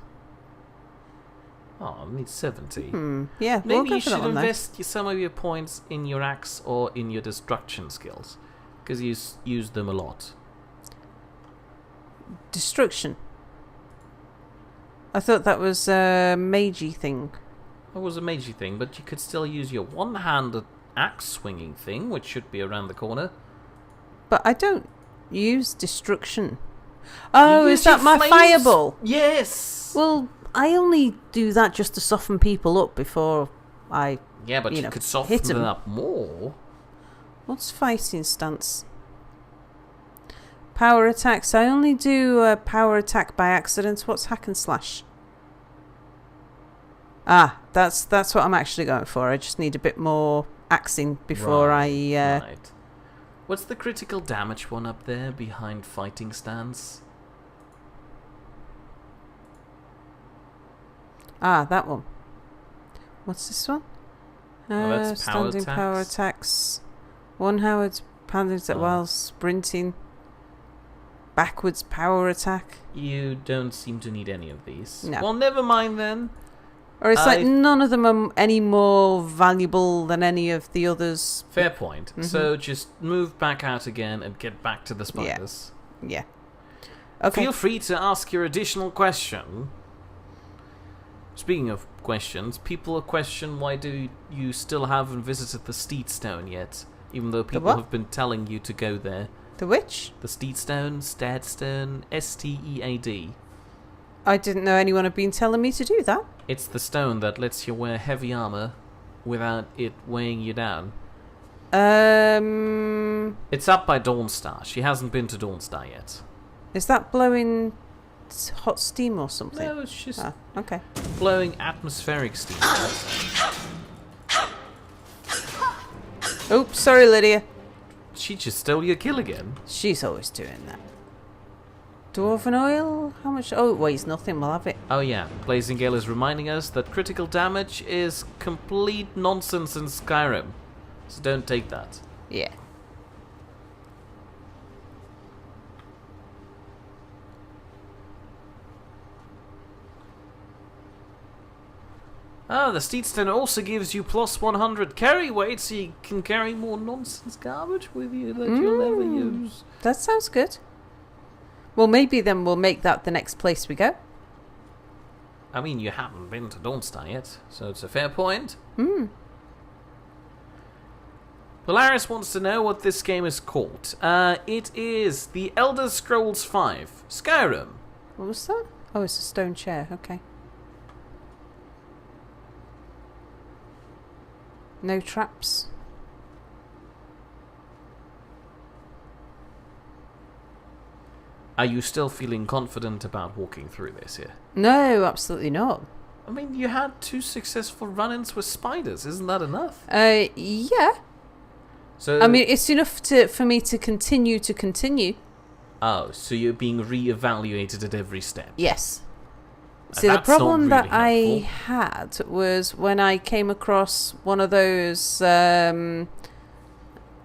Oh, I need 70. Yeah, maybe we'll go you for should that one, invest some of your points in your axe or in your destruction skills, because you use them a lot. Destruction. I thought that was a magey thing. It was a magey thing, but you could still use your one-handed axe swinging thing, which should be around the corner. But I don't use destruction. Oh, is that my fireball? Yes. Well, I only do that just to soften people up before I. Yeah, but you could soften them up more. What's fighting stance? Power attacks. I only do a power attack by accident. What's hack and slash? Ah, that's what I'm actually going for. I just need a bit more axing before Right. What's the critical damage one up there behind fighting stance? Ah, that one. What's this one? That's power standing attacks. power attacks. One Howard's pounding attack while sprinting. Backwards power attack. You don't seem to need any of these. No. Well, never mind then. Or it's like none of them are any more valuable than any of the others. Fair point. So just move back out again and get back to the spiders. Yeah. Okay. Feel free to ask your additional question. Speaking of questions, people question why do you still haven't visited the Steedstone yet, even though people have been telling you to go there. The which? The Steedstone, Steadstone, Stead. I didn't know anyone had been telling me to do that. It's the stone that lets you wear heavy armor without it weighing you down. It's up by Dawnstar. She hasn't been to Dawnstar yet. Is that blowing hot steam or something? No, it's just okay. Blowing atmospheric steam. Oops, sorry, Lydia. She just stole your kill again. She's always doing that. Dwarven oil? How much? Oh, it weighs nothing. We'll have it. Oh yeah, Blazing Gale is reminding us that critical damage is complete nonsense in Skyrim. So don't take that. Yeah. Ah, the Steedstone also gives you plus 100 carry weight, so you can carry more nonsense garbage with you that you'll never use. That sounds good. Well, maybe then we'll make that the next place we go. I mean, you haven't been to Dawnstar yet, so it's a fair point. Polaris wants to know what this game is called. It is The Elder Scrolls V, Skyrim. What was that? Oh, it's a stone chair. Okay. No traps. Are you still feeling confident about walking through this here? No, absolutely not. I mean, you had 2 successful run-ins with spiders. Isn't that enough? Yeah. So I mean, it's enough for me to continue. Oh, so you're being re-evaluated at every step. Yes. See, the That's not problem that really I had was when I came across one of those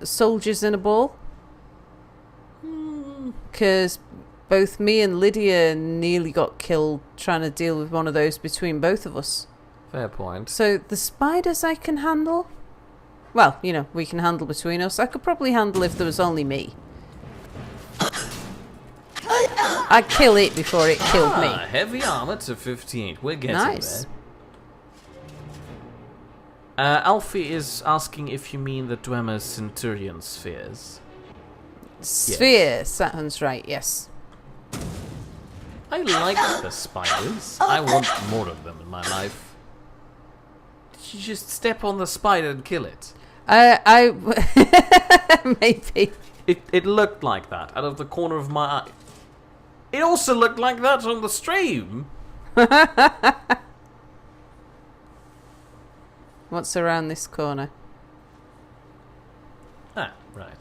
soldiers in a ball. Because both me and Lydia nearly got killed trying to deal with one of those between both of us. Fair point. So the spiders I can handle. Well, you know, we can handle between us. I could probably handle if there was only me. I'd kill it before it killed me. Heavy armor to 58. We're getting Nice. there. Alfie is asking if you mean the Dwemer's Centurion spheres. Sphere, sounds right, yes. I like the spiders. I want more of them in my life. Did you just step on the spider and kill it? Maybe. It looked like that out of the corner of my eye. It also looked like that on the stream. What's around this corner? Ah, right.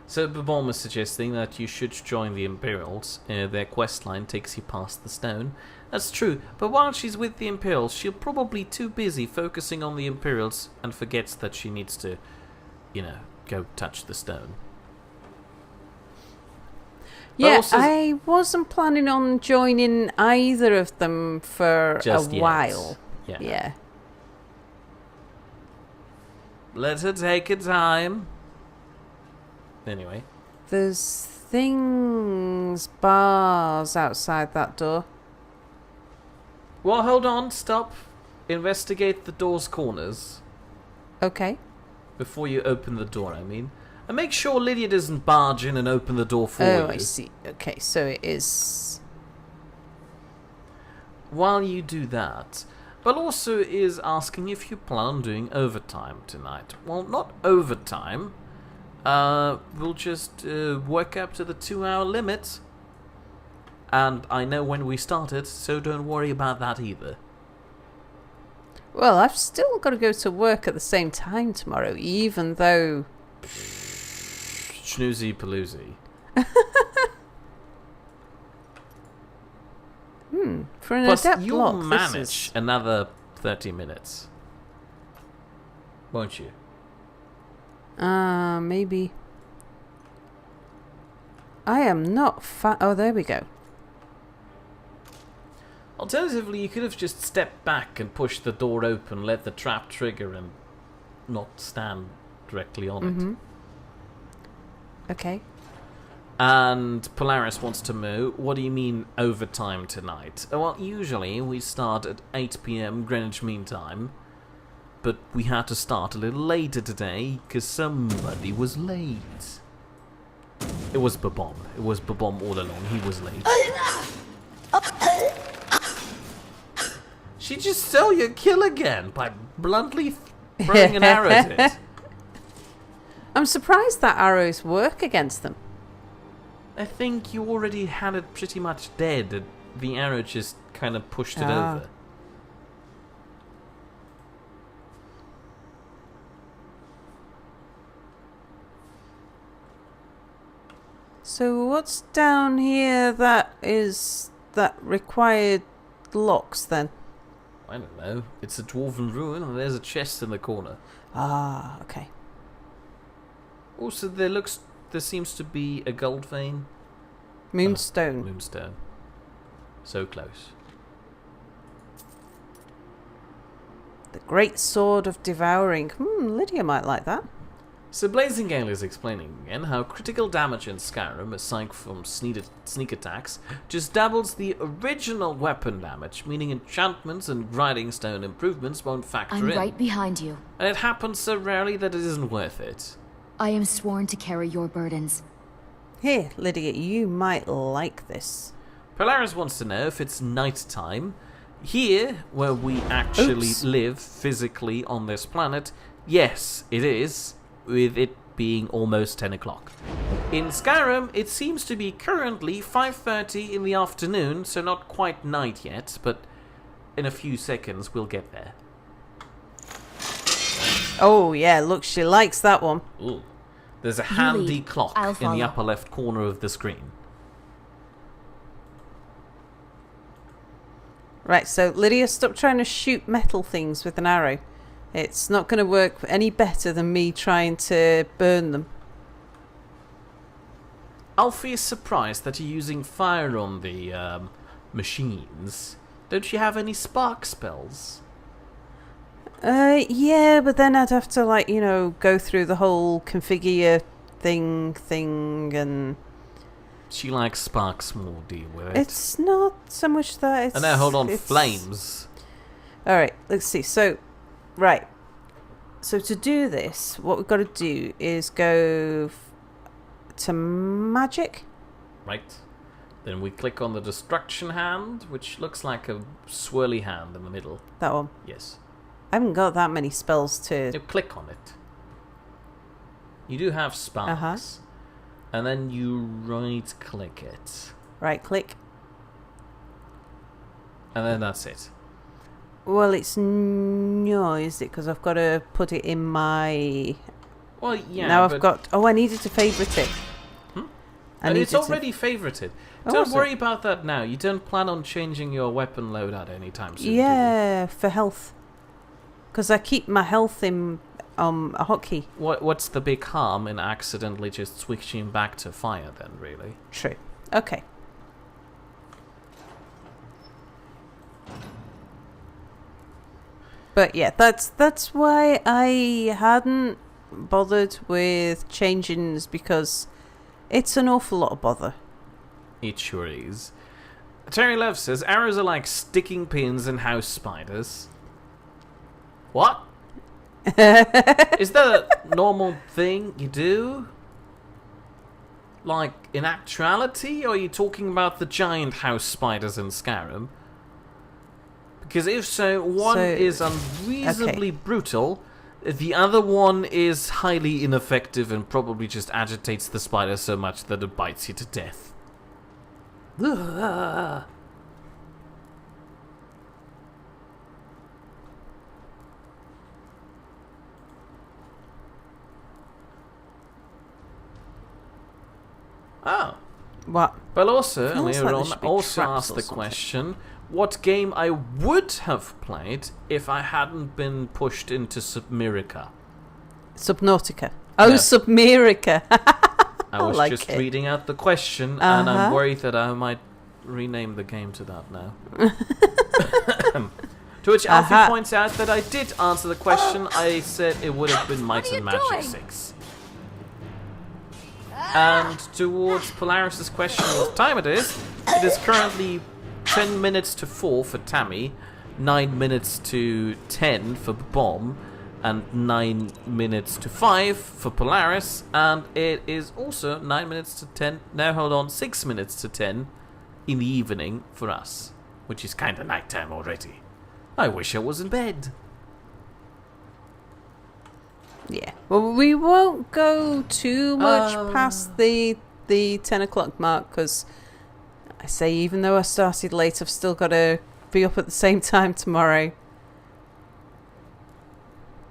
So Babom is suggesting that you should join the Imperials. Their quest line takes you past the stone. That's true, but while she's with the Imperials, she'll probably too busy focusing on the Imperials and forgets that she needs to, you know, go touch the stone. Yeah, I wasn't planning on joining either of them for Just a yet. while. Yeah. Let her take her time. Anyway. There's bars outside that door. Well, hold on, stop. Investigate the door's corners. Okay. Before you open the door, I mean. And make sure Lydia doesn't barge in and open the door for you. Oh, I see. Okay, so it is... While you do that, but also is asking if you plan on doing overtime tonight. Well, not overtime. We'll just work up to the 2-hour limit. And I know when we started, so don't worry about that either. Well, I've still got to go to work at the same time tomorrow, even though... Snoozy paloozy. For an Plus, adept you'll block, manage another 30 minutes. Won't you? Maybe. I am not Oh, there we go. Alternatively, you could have just stepped back and pushed the door open, let the trap trigger, and not stand directly on it. Okay. And Polaris wants to know, what do you mean overtime tonight? Well, usually we start at 8 PM Greenwich Mean Time, but we had to start a little later today because somebody was late. It was Babom. It was Babom all along. He was late. She just stole your kill again by bluntly throwing an arrow at it. I'm surprised that arrows work against them. I think you already had it pretty much dead, and the arrow just kind of pushed it over. So what's down here that required locks then? I don't know. It's a dwarven ruin and there's a chest in the corner. Ah, okay. Also, there seems to be a gold vein. Moonstone. Moonstone. So close. The Great Sword of Devouring. Lydia might like that. So Blazing Gale is explaining again how critical damage in Skyrim, aside from sneak attacks, just doubles the original weapon damage, meaning enchantments and grinding stone improvements won't factor in. I'm right behind you. And it happens so rarely that it isn't worth it. I am sworn to carry your burdens. Here, Lydia, you might like this. Polaris wants to know if it's night time. Here, where we actually live physically on this planet, yes, it is, with it being almost 10 o'clock. In Skyrim, it seems to be currently 5:30 in the afternoon, so not quite night yet, but in a few seconds we'll get there. Oh yeah, look, she likes that one. Ooh. There's a handy clock in the upper left corner of the screen. Right, so Lydia, stop trying to shoot metal things with an arrow. It's not going to work any better than me trying to burn them. Alfie is surprised that you're using fire on the machines. Don't you have any spark spells? Yeah, but then I'd have to, go through the whole configure thing and... She likes sparks more, deal with it. It's not so much that it's... And now, hold on, flames. Alright, let's see. So, right. So to do this, what we've got to do is go to magic. Right. Then we click on the destruction hand, which looks like a swirly hand in the middle. That one? Yes. I haven't got that many spells to... You click on it. You do have sparks. And then you right-click it. Right-click. And then that's it. Well, it's no, is it? Because I've got to put it in my... Well, yeah, now I've got... Oh, I needed to favourite it. And it's already favorited. Oh, Don't worry about that now. You don't plan on changing your weapon loadout anytime soon. Yeah, for health. Because I keep my health in a hotkey. What's the big harm in accidentally just switching back to fire then, really? True. Okay. But yeah, that's why I hadn't bothered with changing, is because it's an awful lot of bother. It sure is. Terry Love says arrows are like sticking pins in house spiders. What? Is that a normal thing you do? Like, in actuality? Or are you talking about the giant house spiders in Skyrim? Because if so, one is unreasonably brutal, the other one is highly ineffective and probably just agitates the spider so much that it bites you to death. Ugh. Oh. What? Well, also, Feels earlier like on, there should be also traps asked or the something. question, what game I would have played if I hadn't been pushed into Submerica. Subnautica. Oh, No. Submerica. I was like just it. reading out the question, and I'm worried that I might rename the game to that now. To which Alfie points out that I did answer the question. I said it would have been Might and Magic 6. And towards Polaris's question what time it is currently 10 minutes to 4 for Tammy, 9 minutes to 10 for Bomb, and 9 minutes to 5 for Polaris, and it is also 9 minutes to 10, no hold on, 6 minutes to 10 in the evening for us, which is kinda nighttime already. I wish I was in bed. Yeah. Well, we won't go too much past the 10 o'clock mark, because I say, even though I started late, I've still got to be up at the same time tomorrow.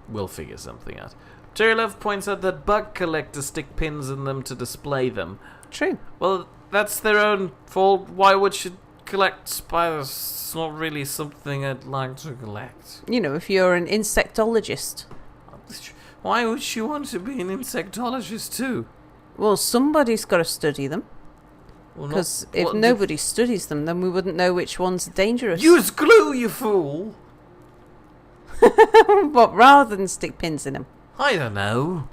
We'll figure something out. Jerry Love points out that bug collectors stick pins in them to display them. True. Well, that's their own fault. Why would she collect spiders? It's not really something I'd like to collect. You know, if you're an insectologist. Why would she want to be an insectologist too? Well, somebody's got to study them. Because if nobody studies them, then we wouldn't know which ones are dangerous. Use glue, you fool! But rather than stick pins in them. I don't know.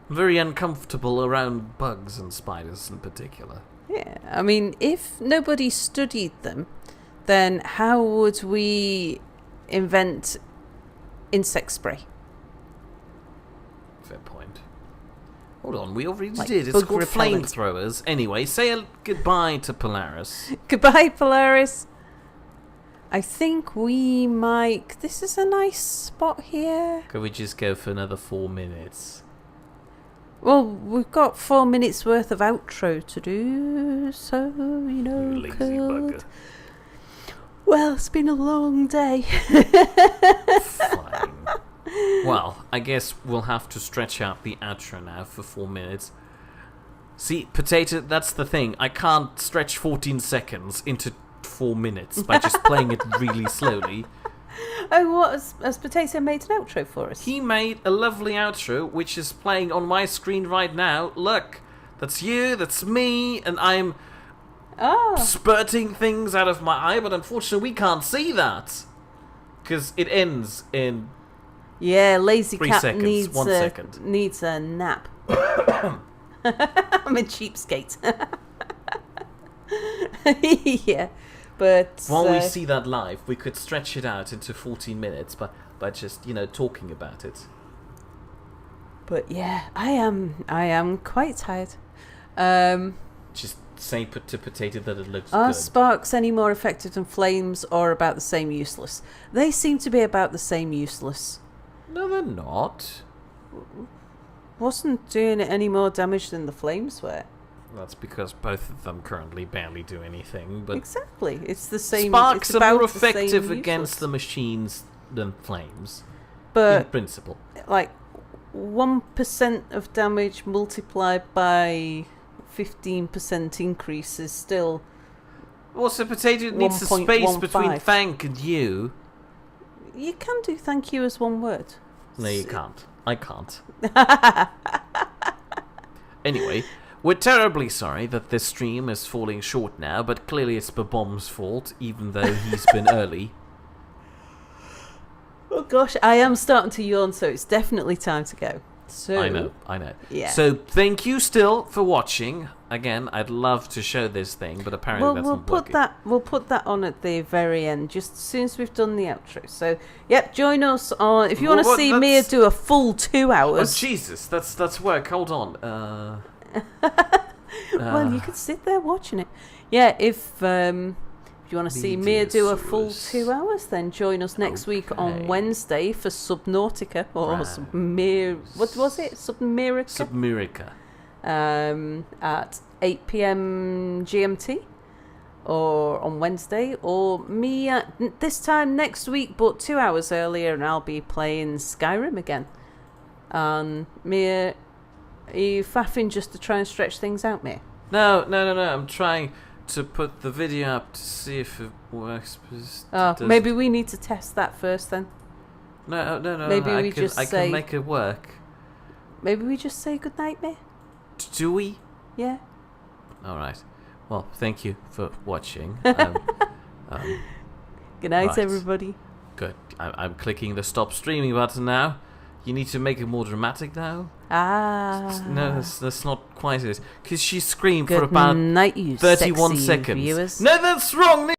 I'm very uncomfortable around bugs and spiders in particular. Yeah, I mean, if nobody studied them, then how would we invent insect spray? Fair point. Hold on, we already Like did. It's bug called repellent. flamethrowers. Anyway, say goodbye to Polaris. Goodbye, Polaris. I think we might... This is a nice spot here. Could we just go for another 4 minutes? Well, we've got 4 minutes worth of outro to do, so, you know, You lazy bugger. Well, it's been a long day. Fine. Well, I guess we'll have to stretch out the outro now for 4 minutes. See, Potato, that's the thing. I can't stretch 14 seconds into 4 minutes by just playing it really slowly. Oh, what? Has Potato made an outro for us? He made a lovely outro, which is playing on my screen right now. Look, that's you, that's me, and I'm spurting things out of my eye, but unfortunately we can't see that. Because it ends in... Yeah, lazy 3 cat seconds, needs 1 second. Needs a nap. I'm a cheapskate. Yeah, but while we see that live, we could stretch it out into 14 minutes by just, you know, talking about it. But yeah, I am quite tired. Just say to Potato that it looks Are good. sparks any more effective than flames, or about the same useless? They seem to be about the same useless. No, they're not. Wasn't doing it any more damage than the flames were. That's because both of them currently barely do anything. But exactly, it's the same. Sparks it's are more about the same effective useless. against the machines than flames. But in principle, like 1% of damage multiplied by 15% increase is still. Also, Potato needs a space between thank and you. You can do thank you as one word. No, you can't. I can't. Anyway, we're terribly sorry that this stream is falling short now, but clearly it's Bomb's fault, even though he's been early. Oh gosh, I am starting to yawn, so it's definitely time to go. So I know. Yeah. So thank you still for watching. Again, I'd love to show this thing, but apparently that's not working. We'll put that on at the very end, just as soon as we've done the outro. So, yep, join us on if you want to see Mia do a full 2 hours. Oh Jesus, that's work. Hold on. Well, you could sit there watching it. Yeah, if you want to see Mia do a full 2 hours, then join us next week on Wednesday for Subnautica or what was it? Submerica. At 8 PM GMT, or on Wednesday, or me this time next week, but 2 hours earlier, and I'll be playing Skyrim again. And Mia, are you faffing just to try and stretch things out, Mia? No. I'm trying to put the video up to see if it works. Maybe we need to test that first then. No. Maybe I can make it work. Maybe we just say goodnight, Mia? Do we? Yeah. Alright. Well, thank you for watching. Good night, right. everybody. Good. I'm clicking the stop streaming button now. You need to make it more dramatic now. No, that's not quite it. Because she screamed for about night, you 31 sexy seconds. Viewers. No, that's wrong!